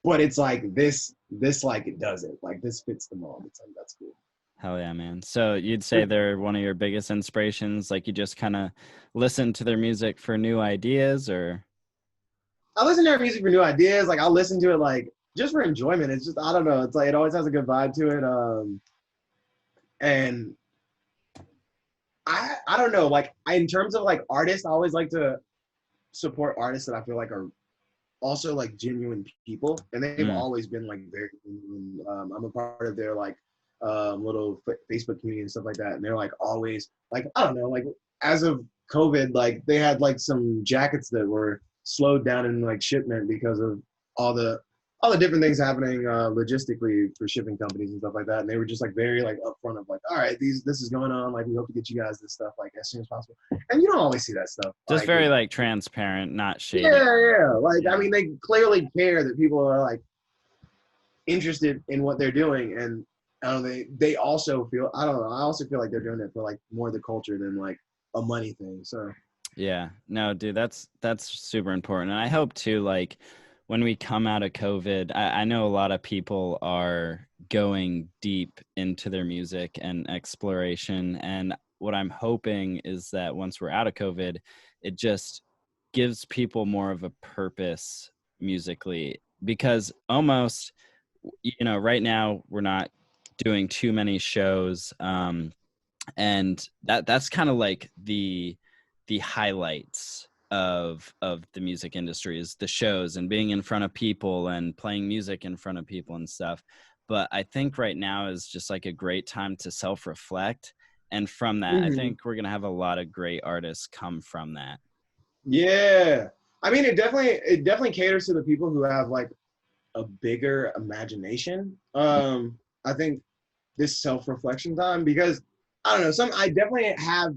but it's like this like it does it. Like this fits them all. It's like, that's cool. Hell yeah, man. So you'd say they're one of your biggest inspirations? Like you just kind of listen to their music for new ideas, or? I listen to their music for new ideas. Like I'll listen to it like just for enjoyment. It's just, I don't know. It's like, it always has a good vibe to it. And I don't know, like in terms of like artists, I always like to support artists that I feel like are also like genuine people, and they've always been like very genuine. I'm a part of their like little Facebook community and stuff like that, and they're like always like, I don't know, like as of COVID, like they had like some jackets that were slowed down in like shipment because of all the different things happening logistically for shipping companies and stuff like that, and they were just like very like upfront of like, all right, this is going on, like we hope to get you guys this stuff like as soon as possible. And you don't always see that stuff. Just like, very like transparent, not shady. Yeah. Like, I mean, they clearly care that people are like interested in what they're doing, and I don't know, they also feel, I don't know, I also feel like they're doing it for like more the culture than like a money thing. So yeah, no, dude, that's super important. And I hope too, like when we come out of COVID, I know a lot of people are going deep into their music and exploration. And what I'm hoping is that once we're out of COVID, it just gives people more of a purpose musically, because almost, you know, right now we're not doing too many shows. And that's kind of like the highlights of the music industry is the shows and being in front of people and playing music in front of people and stuff. But I think right now is just like a great time to self-reflect. And from that, I think we're going to have a lot of great artists come from that. Yeah. I mean, it definitely caters to the people who have like a bigger imagination. I think this self-reflection time, because I don't know, I definitely have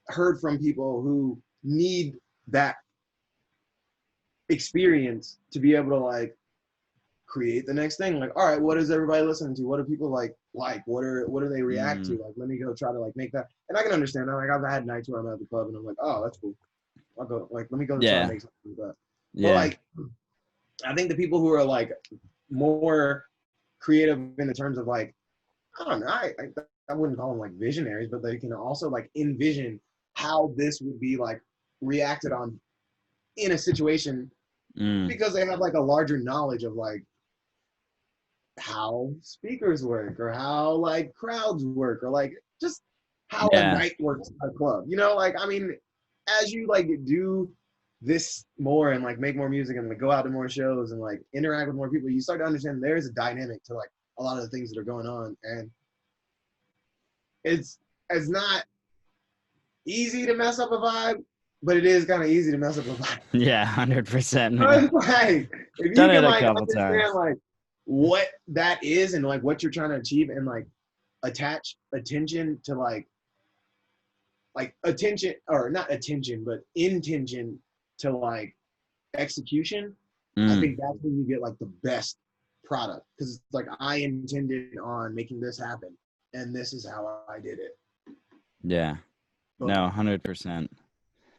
heard from people who need that experience to be able to like create the next thing. Like, all right, what is everybody listening to? What do people like? What do they react to? Like, let me go try to like make that. And I can understand that. Like, I've had nights where I'm at the club and I'm like, oh, that's cool. I'll go, like, let me go try to make something like that. Yeah. But like, I think the people who are like more creative in the terms of like, I don't know, I wouldn't call them like visionaries, but they can also like envision how this would be like reacted on in a situation because they have like a larger knowledge of like how speakers work or how like crowds work or like just how a night works at a club. You know, like, I mean, as you like do this more and like make more music and like go out to more shows and like interact with more people, you start to understand there's a dynamic to like a lot of the things that are going on. And it's not easy to mess up a vibe, but it is kind of easy to mess up a vibe. Yeah, 100%. Like, if you Done can it a like couple understand times. like what that is and like what you're trying to achieve and like attach attention to like attention, or not attention, but intention to like execution, I think that's when you get like the best product, because it's like, I intended on making this happen and this is how I did it. Yeah. But, No, 100%.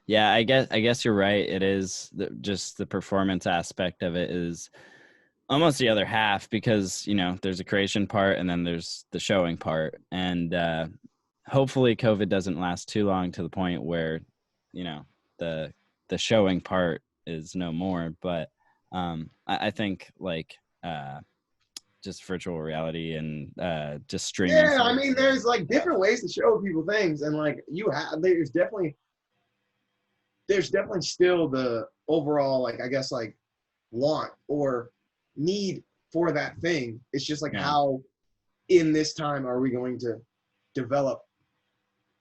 Yeah, I guess you're right. It is just the performance aspect of it is almost the other half, because, you know, there's a creation part and then there's the showing part. And hopefully COVID doesn't last too long to the point where, you know, the showing part is no more. But I think like just virtual reality and just streaming. yeah, I mean, there's like different ways to show people things, and like there's definitely still the overall, like, I guess, like want or need for that thing. It's just like, how in this time are we going to develop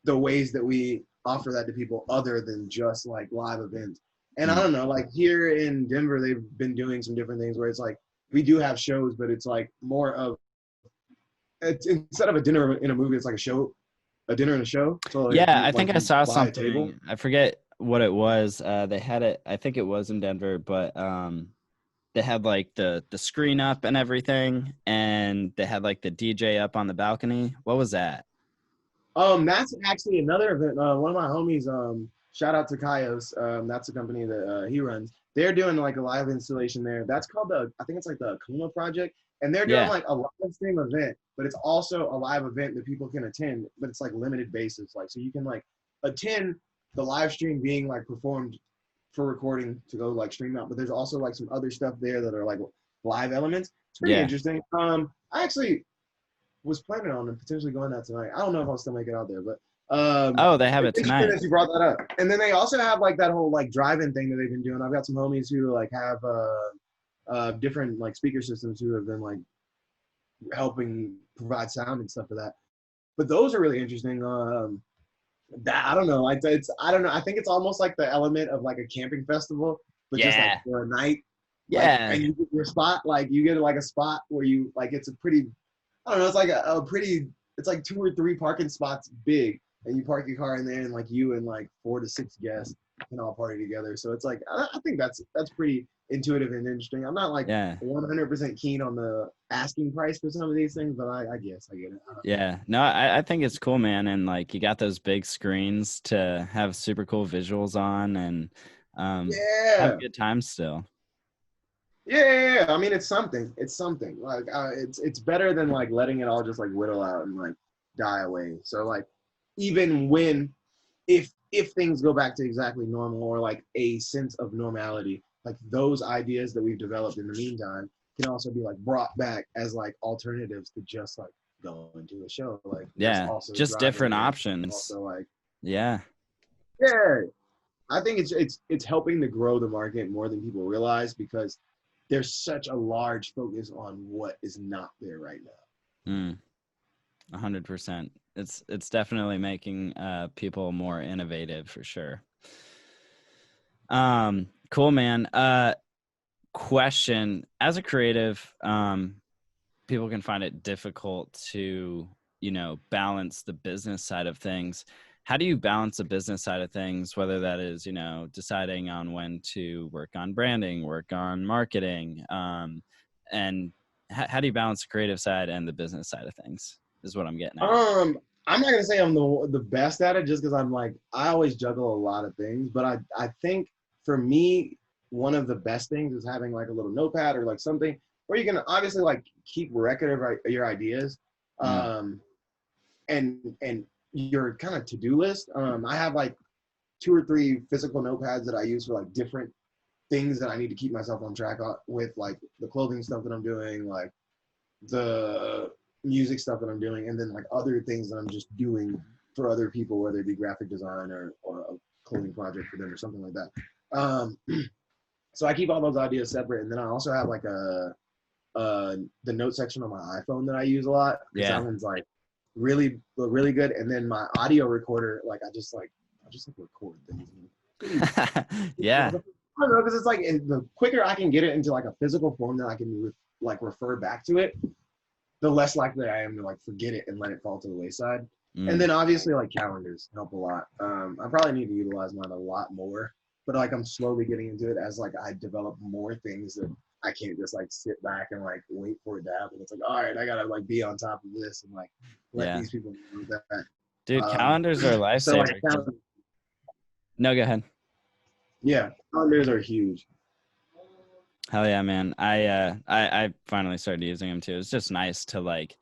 the ways that we offer that to people other than just like live events. And I don't know, like here in Denver, they've been doing some different things where it's like, we do have shows, but it's like more of, it's, instead of a dinner in a movie, it's like a dinner and a show. So like, yeah, I think I saw something. Table. I forget what it was. They had it, I think it was in Denver, but they had like the screen up and everything, and they had like the DJ up on the balcony. What was that? That's actually another event. One of my homies, shout out to Kaios. That's a company that he runs. They're doing like a live installation there. That's called I think it's like the Kuma Project. And they're doing like a live stream event, but it's also a live event that people can attend, but it's like limited basis. Like, so you can like attend the live stream being like performed for recording to go like stream out. But there's also like some other stuff there that are like live elements. It's pretty interesting. I actually was planning on potentially going out tonight. I don't know if I'll still make it out there, but oh, they have it tonight. You brought that up. And then they also have like that whole like drive-in thing that they've been doing. I've got some homies who like have different like speaker systems who have been like helping provide sound and stuff for that. But those are really interesting. That I don't know, like I don't know. I think it's almost like the element of like a camping festival, but just like for a night. Like, and you get your spot, like you get like a spot where you like, it's a pretty, I don't know, it's like a pretty, it's like 2 or 3 parking spots big, and you park your car in there, and like you and like 4 to 6 guests can all party together. So it's like, I think that's pretty intuitive and interesting. I'm not like 100% keen on the asking price for some of these things, but I guess I get it. Yeah, no, I think it's cool, man. And like, you got those big screens to have super cool visuals on, and have a good time still. Yeah. I mean, it's something. It's something. Like, it's better than like letting it all just like whittle out and like die away. So like, even when, if things go back to exactly normal or like a sense of normality, like those ideas that we've developed in the meantime can also be like brought back as like alternatives to just like going to a show. Like, just different options. Also, like, yeah. I think it's helping to grow the market more than people realize, because there's such a large focus on what is not there right now. 100%. It's definitely making people more innovative for sure. Cool, man. Question: as a creative, people can find it difficult to, balance the business side of things. How do you balance the business side of things, whether that is, deciding on when to work on branding, work on marketing, and how do you balance the creative side and the business side of things is what I'm getting at. I'm not gonna say I'm the best at it, just because I'm like, I always juggle a lot of things, but I think for me, one of the best things is having like a little notepad or like something where you can obviously like keep record of your ideas, and your kind of to-do list. I have like 2 or 3 physical notepads that I use for like different things that I need to keep myself on track with, like the clothing stuff that I'm doing, like the music stuff that I'm doing, and then like other things that I'm just doing for other people, whether it be graphic design or a clothing project for them or something like that. So I keep all those ideas separate, and then I also have like the note section on my iPhone that I use a lot. Yeah. That one's like really good. And then my audio recorder, like I just record things. Yeah. I don't know, because it's like the quicker I can get it into like a physical form that I can refer back to it, the less likely I am to like forget it and let it fall to the wayside. And then obviously like calendars help a lot. I probably need to utilize mine a lot more, but like I'm slowly getting into it as like I develop more things that I can't just like sit back and like wait for it to happen. It's like, all right, I gotta like be on top of this and like let these people know that. Dude, calendars are a lifesaver. So, like, no, go ahead. Yeah, calendars are huge. Hell yeah, man. I finally started using them too. It's just nice to like,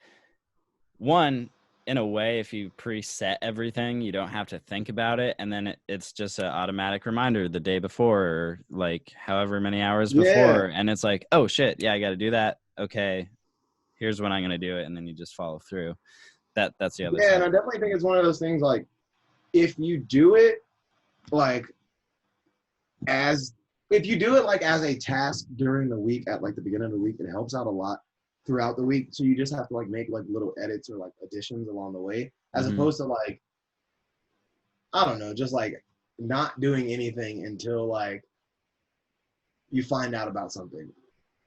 one, in a way, if you preset everything, you don't have to think about it. And then it's just an automatic reminder the day before, or like however many hours before. And it's like, oh shit, yeah, I got to do that. Okay, here's when I'm going to do it. And then you just follow through. That's the other side. Yeah, and I definitely think it's one of those things like, if you do it like as a task during the week at like the beginning of the week, it helps out a lot throughout the week. So you just have to like make like little edits or like additions along the way, as opposed to like, I don't know, just like not doing anything until like you find out about something.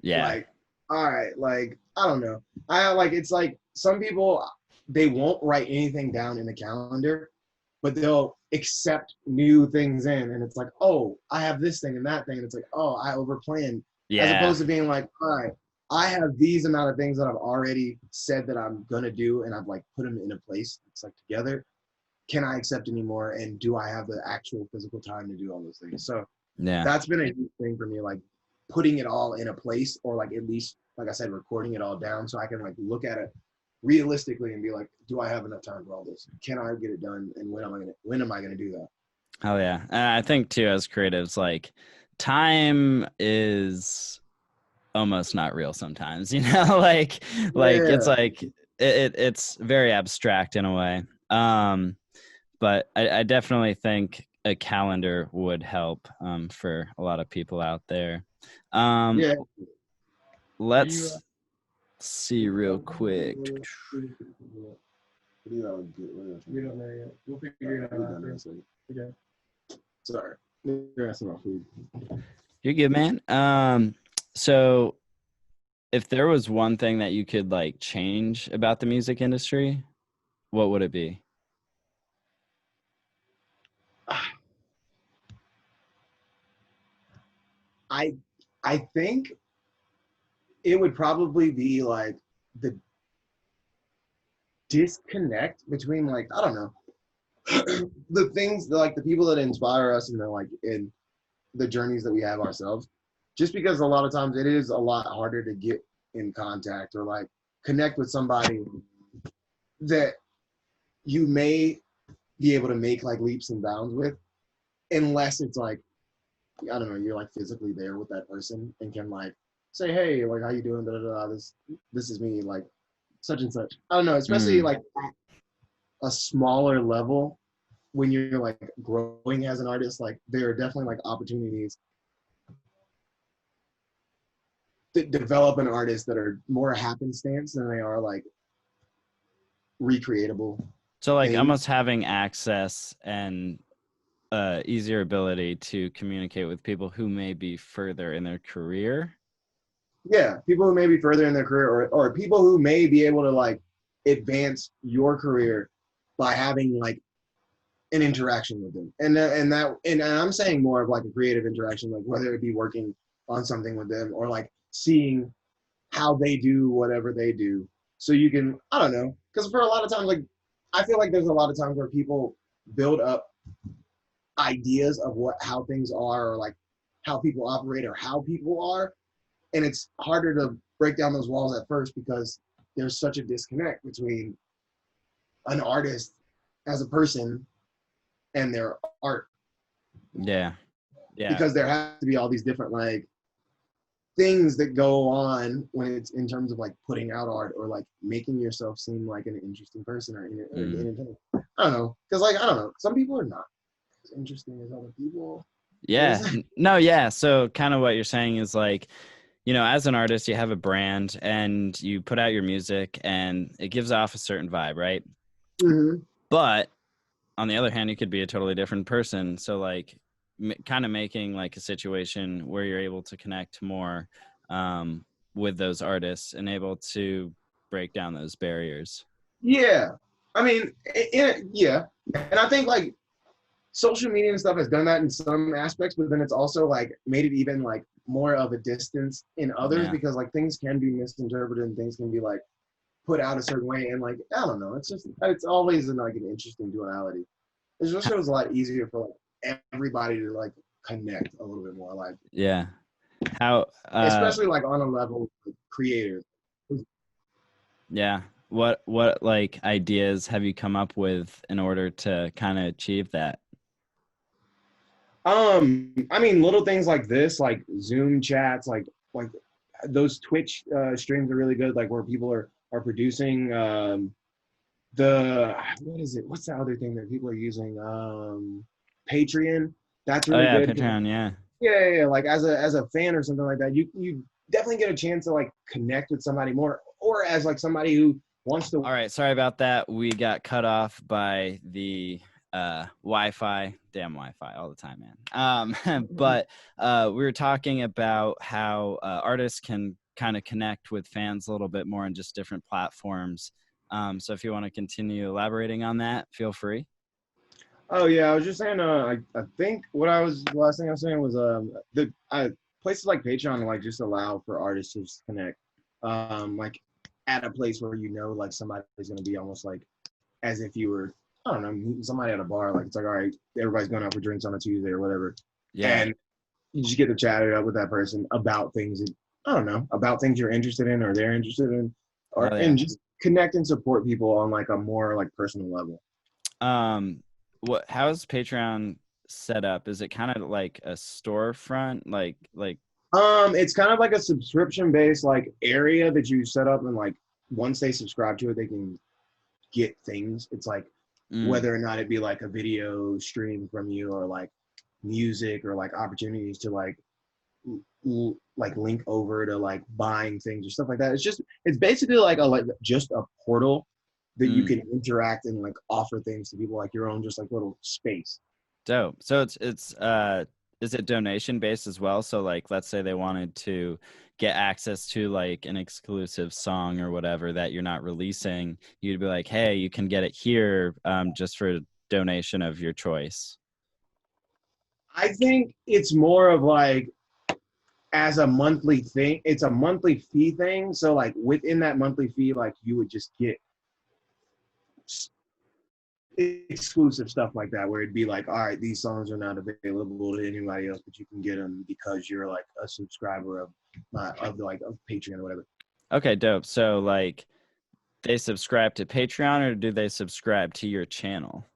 Yeah. Like, all right, like, I don't know. It's like some people, they won't write anything down in the calendar, but they'll accept new things in, and it's like, oh, I have this thing and that thing, and it's like, oh, I overplanned. Yeah. As opposed to being like, all right, I have these amount of things that I've already said that I'm gonna do, and I've like put them in a place. It's like together. Can I accept any more? And do I have the actual physical time to do all those things? So that's been a huge thing for me, like putting it all in a place, or like at least, like I said, recording it all down so I can like look at it realistically and be like, do I have enough time for all this? Can I get it done? And when am I gonna do that? Oh yeah. And I think too, as creatives, like time is almost not real sometimes, you know, like it's like it's very abstract in a way. But I definitely think a calendar would help for a lot of people out there. Let's see real quick. We don't know yet. We'll figure it out after. Okay. Sorry. You're asking about food. You're good, man. So if there was one thing that you could like change about the music industry, what would it be? I think it would probably be like the disconnect between like, I don't know, the things like the people that inspire us and like in the journeys that we have ourselves, just because a lot of times it is a lot harder to get in contact or like connect with somebody that you may be able to make like leaps and bounds with, unless it's like, I don't know, you're like physically there with that person and can like say, hey, like, how you doing? Da, da, da, this is me, like such and such. I don't know, especially like at a smaller level when you're like growing as an artist, like there are definitely like opportunities that develop an artist that are more happenstance than they are like recreatable. So like almost having access and easier ability to communicate with people who may be further in their career. Yeah, people who may be further in their career, or people who may be able to like advance your career by having like an interaction with them. And I'm saying more of like a creative interaction, like whether it be working on something with them or like seeing how they do whatever they do. So you can, I don't know, because for a lot of times, like I feel like there's a lot of times where people build up ideas of how things are, or like how people operate or how people are, and it's harder to break down those walls at first because there's such a disconnect between an artist as a person and their art. Yeah. Because there has to be all these different like things that go on when it's in terms of like putting out art or like making yourself seem like an interesting person or entertaining. I don't know, because like I don't know, some people are not as interesting as other people. Yeah. No, yeah. So kind of what you're saying is like, you know, as an artist, you have a brand and you put out your music and it gives off a certain vibe, right? Mm-hmm. But on the other hand, you could be a totally different person. So like kind of making like a situation where you're able to connect more with those artists and able to break down those barriers. Yeah. I mean, yeah. And I think like social media and stuff has done that in some aspects, but then it's also like made it even like more of a distance in others because like things can be misinterpreted and things can be like put out a certain way. And like, I don't know, it's always like an interesting duality. It just shows a lot easier for like everybody to like connect a little bit more, like how especially like on a level of creators. What like ideas have you come up with in order to kind of achieve that? I mean, little things like this, like Zoom chats, like those Twitch streams are really good, like where people are producing what's the other thing that people are using? Patreon. That's really good. Patreon, yeah, like as a fan or something like that, you definitely get a chance to like connect with somebody more, or as like somebody who wants to. All right, sorry about that. We got cut off by the Wi-Fi. Damn Wi-Fi all the time, man. But we were talking about how artists can kind of connect with fans a little bit more on just different platforms. So if you want to continue elaborating on that, feel free. Oh yeah, I was just saying. I think the last thing I was saying was places like Patreon like just allow for artists to just connect, like at a place where you know like somebody's gonna be almost like as if you were, I don't know, meeting somebody at a bar. Like it's like, all right, everybody's going out for drinks on a Tuesday or whatever, and you just get to chat it up with that person about things that, I don't know, about things you're interested in or they're interested in, or and just connect and support people on like a more like personal level. How is Patreon set up? Is it kind of like a storefront, like it's kind of like a subscription based like area that you set up, and like once they subscribe to it they can get things. It's like whether or not it be like a video stream from you or like music or like opportunities to like link over to like buying things or stuff like that. It's basically like just a portal that you can interact and like offer things to people, like your own just like little space. Dope. So it's is it donation based as well? So like let's say they wanted to get access to like an exclusive song or whatever that you're not releasing, you'd be like, hey, you can get it here just for a donation of your choice. I think it's more of like as a monthly thing. It's a monthly fee thing. So like within that monthly fee, like you would just get exclusive stuff like that, where it'd be like, all right, these songs are not available to anybody else, but you can get them because you're like a subscriber of Patreon or whatever. Okay, dope. So like they subscribe to Patreon, or do they subscribe to your channel?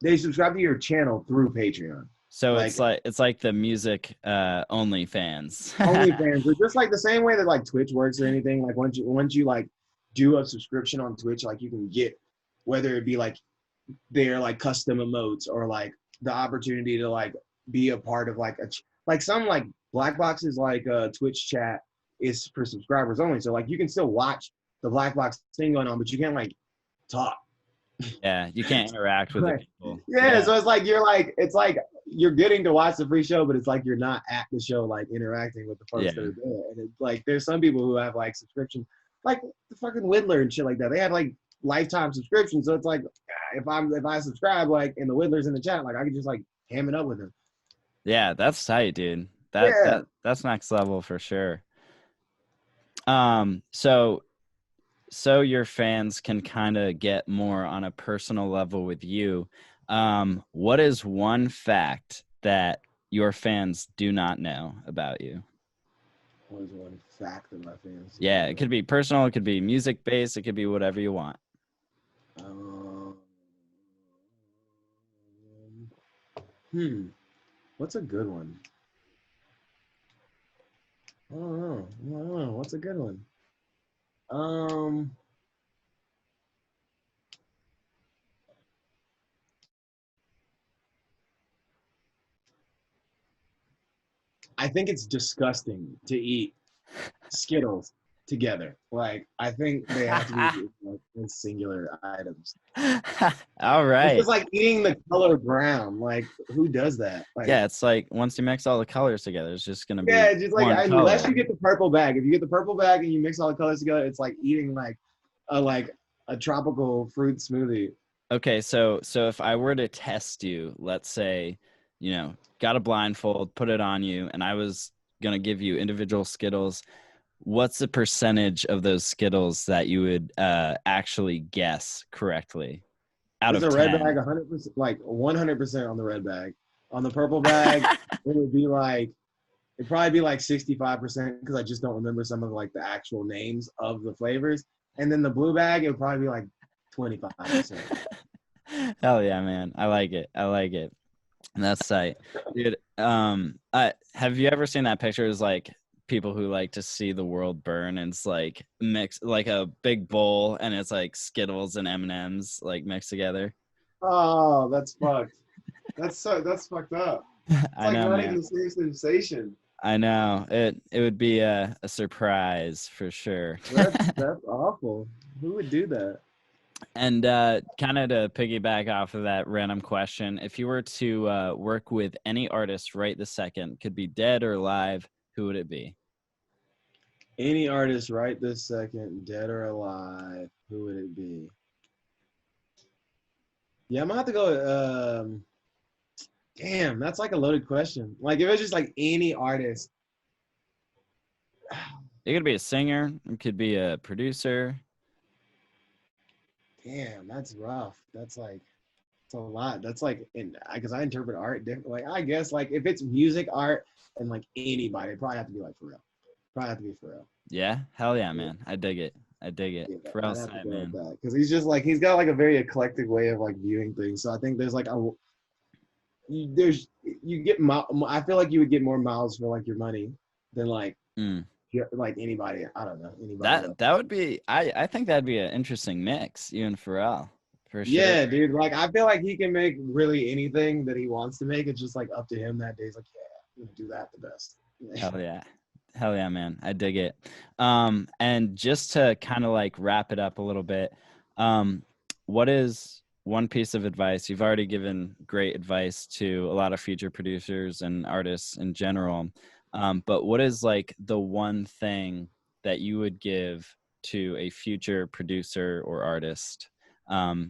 They subscribe to your channel through Patreon. So it's like the music OnlyFans. OnlyFans. It's just like the same way that like Twitch works or anything. Like once you like do a subscription on Twitch, like you can get, whether it be like their like custom emotes or like the opportunity to like be a part of like some like black boxes, like Twitch chat is for subscribers only. So like you can still watch the black box thing going on, but you can't like talk. Yeah, you can't interact with the people. Yeah, so it's like you're getting to watch the free show, but it's like you're not at the show like interacting with the folks that are there. And it's like there's some people who have like subscriptions, like the fucking Whittler and shit like that. They have like lifetime subscriptions, so it's like if I subscribe like and the Whittler's in the chat, like I can just like ham it up with them. Yeah, that's tight, dude. That's next level for sure. So your fans can kind of get more on a personal level with you. What is one fact that your fans do not know about you? What is one fact that my fans? Yeah, it could be personal. It could be music based. It could be whatever you want. What's a good one? I don't know. What's a good one? I think it's disgusting to eat Skittles together. Like, I think they have to be like, in singular items. All It's right. just like eating the color brown. Like, who does that? Like, Yeah, it's like once you mix all the colors together, it's just gonna be yeah, it's just like one unless color. you get the purple bag. If you get the purple bag and you mix all the colors together, it's like eating like a tropical fruit smoothie. Okay, so if I were to test you, let's say, got a blindfold, put it on you, and I was gonna give you individual Skittles, what's the percentage of those Skittles that you would actually guess correctly out There's of a red 10? bag, 100%, like 100% on the red bag. On the purple bag, it'd probably be like 65% because I just don't remember some of like the actual names of the flavors. And then the blue bag, it would probably be like 25%. Hell yeah, man. I like it. That's tight. Dude, have you ever seen that picture? It's like people who like to see the world burn, and it's like mixed, like a big bowl, and it's like Skittles and M&Ms like mixed together. Oh, that's fucked. That's fucked up. It's I like know, not man. even the same sensation. I know. It would be a surprise for sure. That's awful. Who would do that? And kind of to piggyback off of that random question, if you were to work with any artist right this second, could be dead or alive, who would it be? Any artist right this second, dead or alive, who would it be? Yeah, I'm gonna have to go. Damn, that's like a loaded question. Like if it's just like any artist. It could be a singer. It could be a producer. Damn, that's rough. That's like, it's a lot. That's like, because I interpret art different. Like I guess like if it's music, art, and like anybody, it'd probably have to be like Pharrell. Probably have to be Pharrell. Yeah, hell yeah, man. I dig it. Yeah, Pharrell's I'd have to tight, go with man. that because he's just like he's got like a very eclectic way of like viewing things. So I think there's like I feel like you would get more miles for like your money than like like anybody. I don't know anybody else. That would be. I think that'd be an interesting mix. You and Pharrell, for sure. Yeah, dude. Like I feel like he can make really anything that he wants to make. It's just like up to him that day. He's like, yeah, I'm gonna do that the best. Hell yeah, man. I dig it. And just to kind of like wrap it up a little bit, what is one piece of advice? You've already given great advice to a lot of future producers and artists in general. But what is like the one thing that you would give to a future producer or artist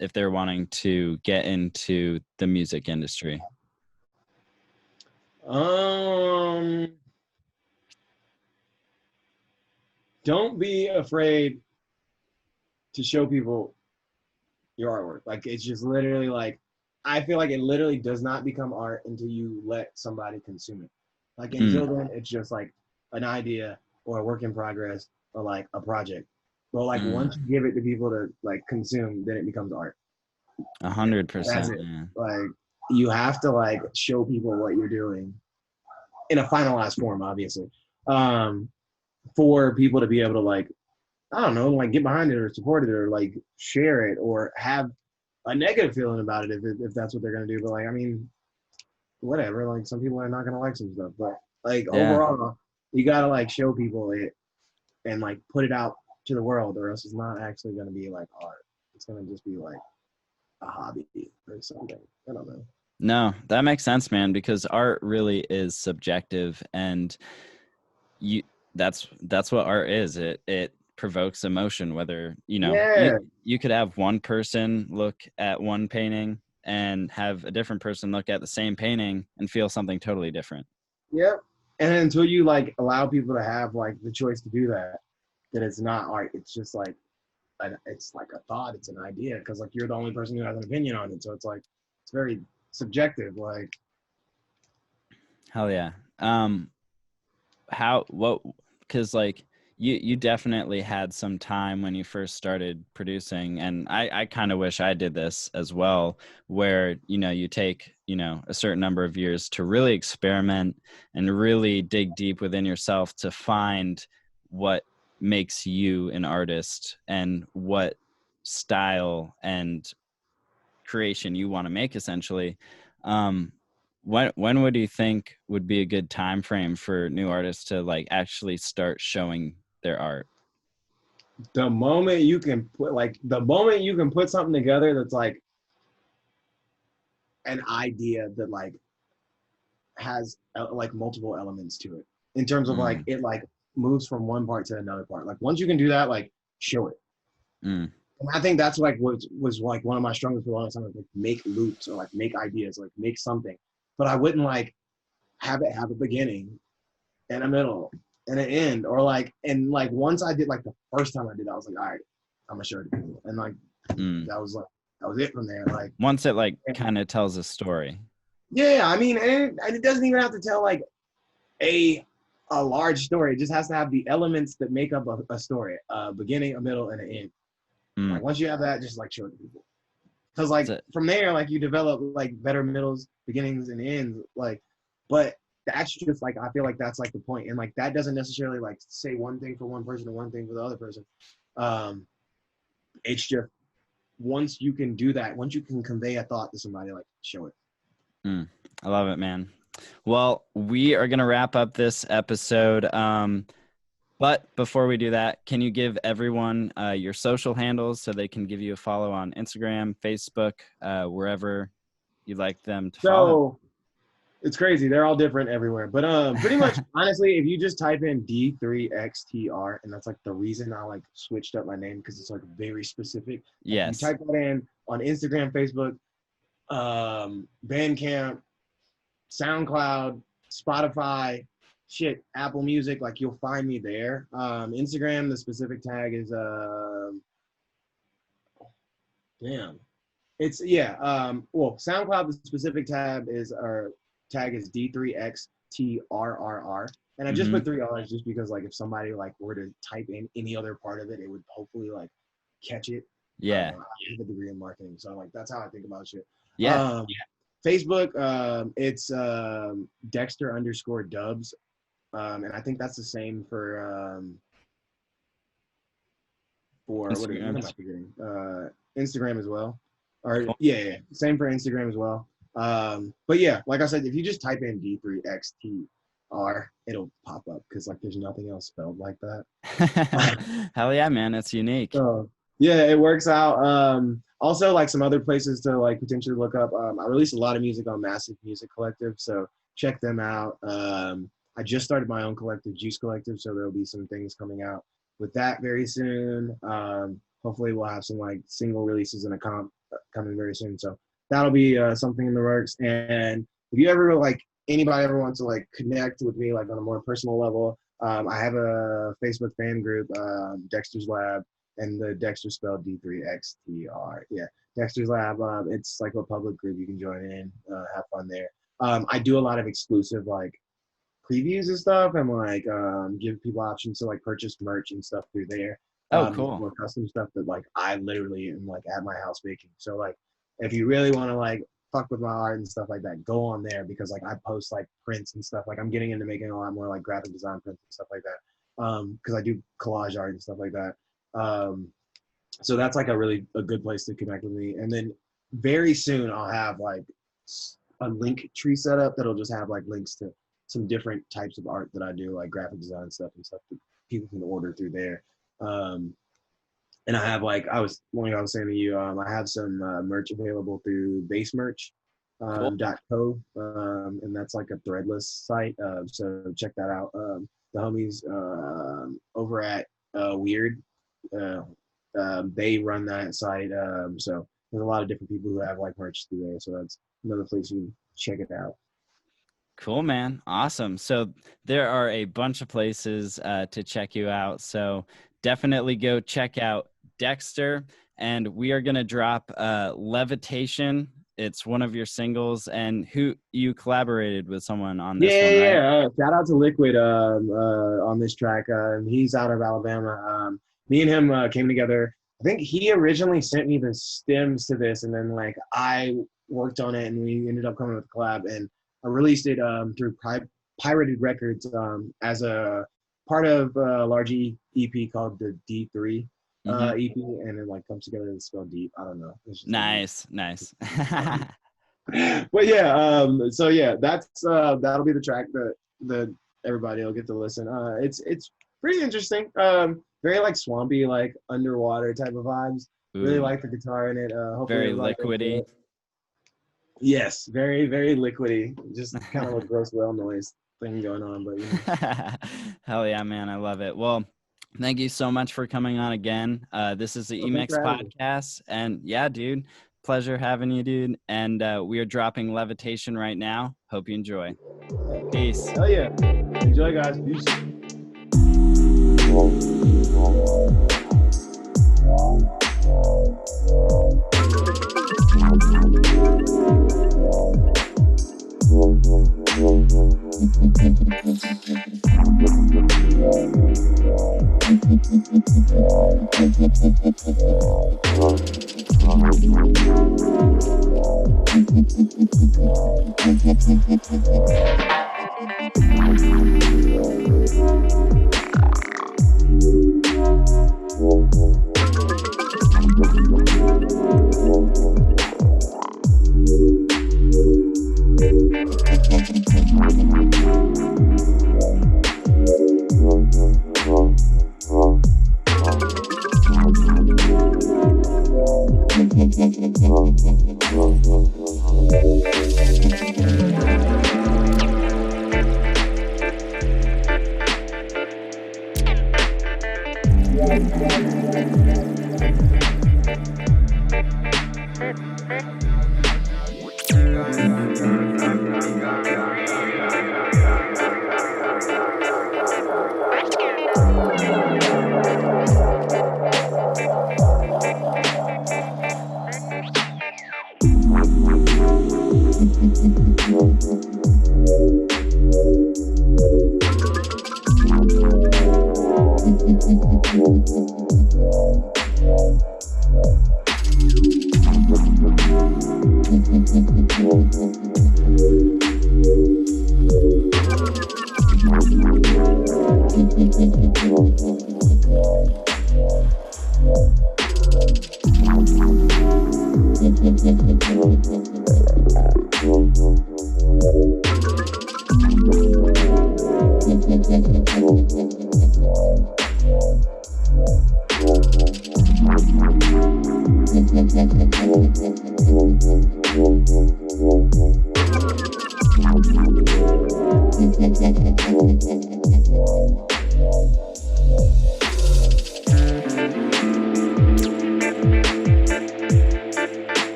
if they're wanting to get into the music industry? Don't be afraid to show people your artwork. Like it's just literally like I feel like it literally does not become art until you let somebody consume it. Like until then, it's just like an idea or a work in progress or like a project. But like once you give it to people to like consume, then it becomes art. 100%. Like you have to like show people what you're doing in a finalized form, obviously, for people to be able to like, I don't know, like get behind it or support it or like share it or have a negative feeling about it if that's what they're gonna do. But like, I mean, whatever. Like some people are not gonna like some stuff, but like overall, you gotta like show people it and like put it out to the world, or else it's not actually gonna be like art. It's gonna just be like a hobby or something. I don't know. No, that makes sense, man, because art really is subjective, and that's what art is. It provokes emotion, whether you could have one person look at one painting and have a different person look at the same painting and feel something totally different. Yep. And until you like allow people to have like the choice to do that, then it's not art. It's just like it's like a thought. It's an idea because like you're the only person who has an opinion on it. So it's like it's very subjective. Like, hell yeah. What because like you definitely had some time when you first started producing, and I kind of wish I did this as well, where you take a certain number of years to really experiment and really dig deep within yourself to find what makes you an artist and what style and creation you want to make, essentially. When would you think would be a good time frame for new artists to like actually start showing their art? The moment you can put something together that's like an idea that like has like multiple elements to it, in terms of like it like moves from one part to another part. Like once you can do that, like show it. And I think that's like what was like one of my struggles for a long time, like make loops or like make ideas, like make something. But I wouldn't like have it have a beginning and a middle and an end, or like, and like once I did, like the first time I did that, I was like, all right, I'm gonna show it to people. And like that was it from there. Like once it like kind of tells a story. Yeah, I mean, and it doesn't even have to tell like a large story. It just has to have the elements that make up a story, a beginning, a middle, and an end. Like once you have that, just like show it to people. Because like from there, like you develop like better middles, beginnings, and ends. Like, but that's just like, I feel like that's like the point. And like that doesn't necessarily like say one thing for one person and one thing for the other person. It's just once you can do that, once you can convey a thought to somebody, like show it. I love it, man. Well, we are going to wrap up this episode. But before we do that, can you give everyone your social handles so they can give you a follow on Instagram, Facebook, wherever you'd like them to follow? So it's crazy. They're all different everywhere. But pretty much, honestly, if you just type in D3XTR, and that's like the reason I like switched up my name, because it's like very specific. Yes. You type that in on Instagram, Facebook, Bandcamp, SoundCloud, Spotify, Apple Music, like you'll find me there. Instagram, the specific tag is SoundCloud, the specific tag is D3XTRRR. And I just put 3 R's just because like if somebody like were to type in any other part of it, it would hopefully like catch it. I have a degree in marketing, so like that's how I think about shit. Facebook, it's Dexter_Dubs. And I think that's the same for Instagram as well. Or same for Instagram as well. But yeah, like I said, if you just type in D3XTR, it'll pop up because like there's nothing else spelled like that. Hell yeah, man, it's unique. So yeah, it works out. Also, like some other places to like potentially look up. I release a lot of music on Massive Music Collective, so check them out. I just started my own collective, Juice Collective, so there'll be some things coming out with that very soon. Hopefully we'll have some like single releases and a comp coming very soon. So that'll be something in the works. And if you ever like, anybody ever wants to like connect with me like on a more personal level, I have a Facebook fan group, Dexter's Lab, and the Dexter spelled D3XTR. Yeah, Dexter's Lab. It's like a public group you can join in, have fun there. I do a lot of exclusive like previews and stuff, and like give people options to like purchase merch and stuff through there. Cool. More custom stuff that like I literally am like at my house making. So like if you really want to like fuck with my art and stuff like that, go on there, because like I post like prints and stuff. Like I'm getting into making a lot more like graphic design prints and stuff like that, because I do collage art and stuff like that. So that's like a good place to connect with me. And then very soon I'll have like a link tree set up that'll just have like links to some different types of art that I do, like graphic design stuff and stuff that people can order through there. And I have like I was saying to you, I have some merch available through basemerch.co, and that's like a threadless site. So check that out. The homies over at Weird, they run that site. So there's a lot of different people who have like merch through there. So that's another place you can check it out. Cool, man. Awesome. So there are a bunch of places to check you out. So definitely go check out Dexter. And we are going to drop Levitation it's one of your singles, and who you collaborated with someone on this Yeah, one, right? yeah. Shout out to Liquid on this track. He's out of Alabama. Me and him came together. I think he originally sent me the stems to this, and then like I worked on it, and we ended up coming with a collab. And I released it through Pirated Records as a part of a large EP called the D3 EP, and it like comes together and spelled deep. I don't know. Nice. But yeah, so yeah, that's that'll be the track that everybody will get to listen. It's pretty interesting. Very like swampy, like underwater type of vibes. Really like the guitar in it. Hopefully Very liquidy. Yes, very, very liquidy. Just kind of a gross whale noise thing going on, but you know. Hell yeah, man. I love it. Well, thank you so much for coming on again. This is the Emix podcast. And yeah, dude, pleasure having you, dude. And we are dropping Levitation right now. Hope you enjoy. Peace. Hell yeah. Enjoy, guys. Peace.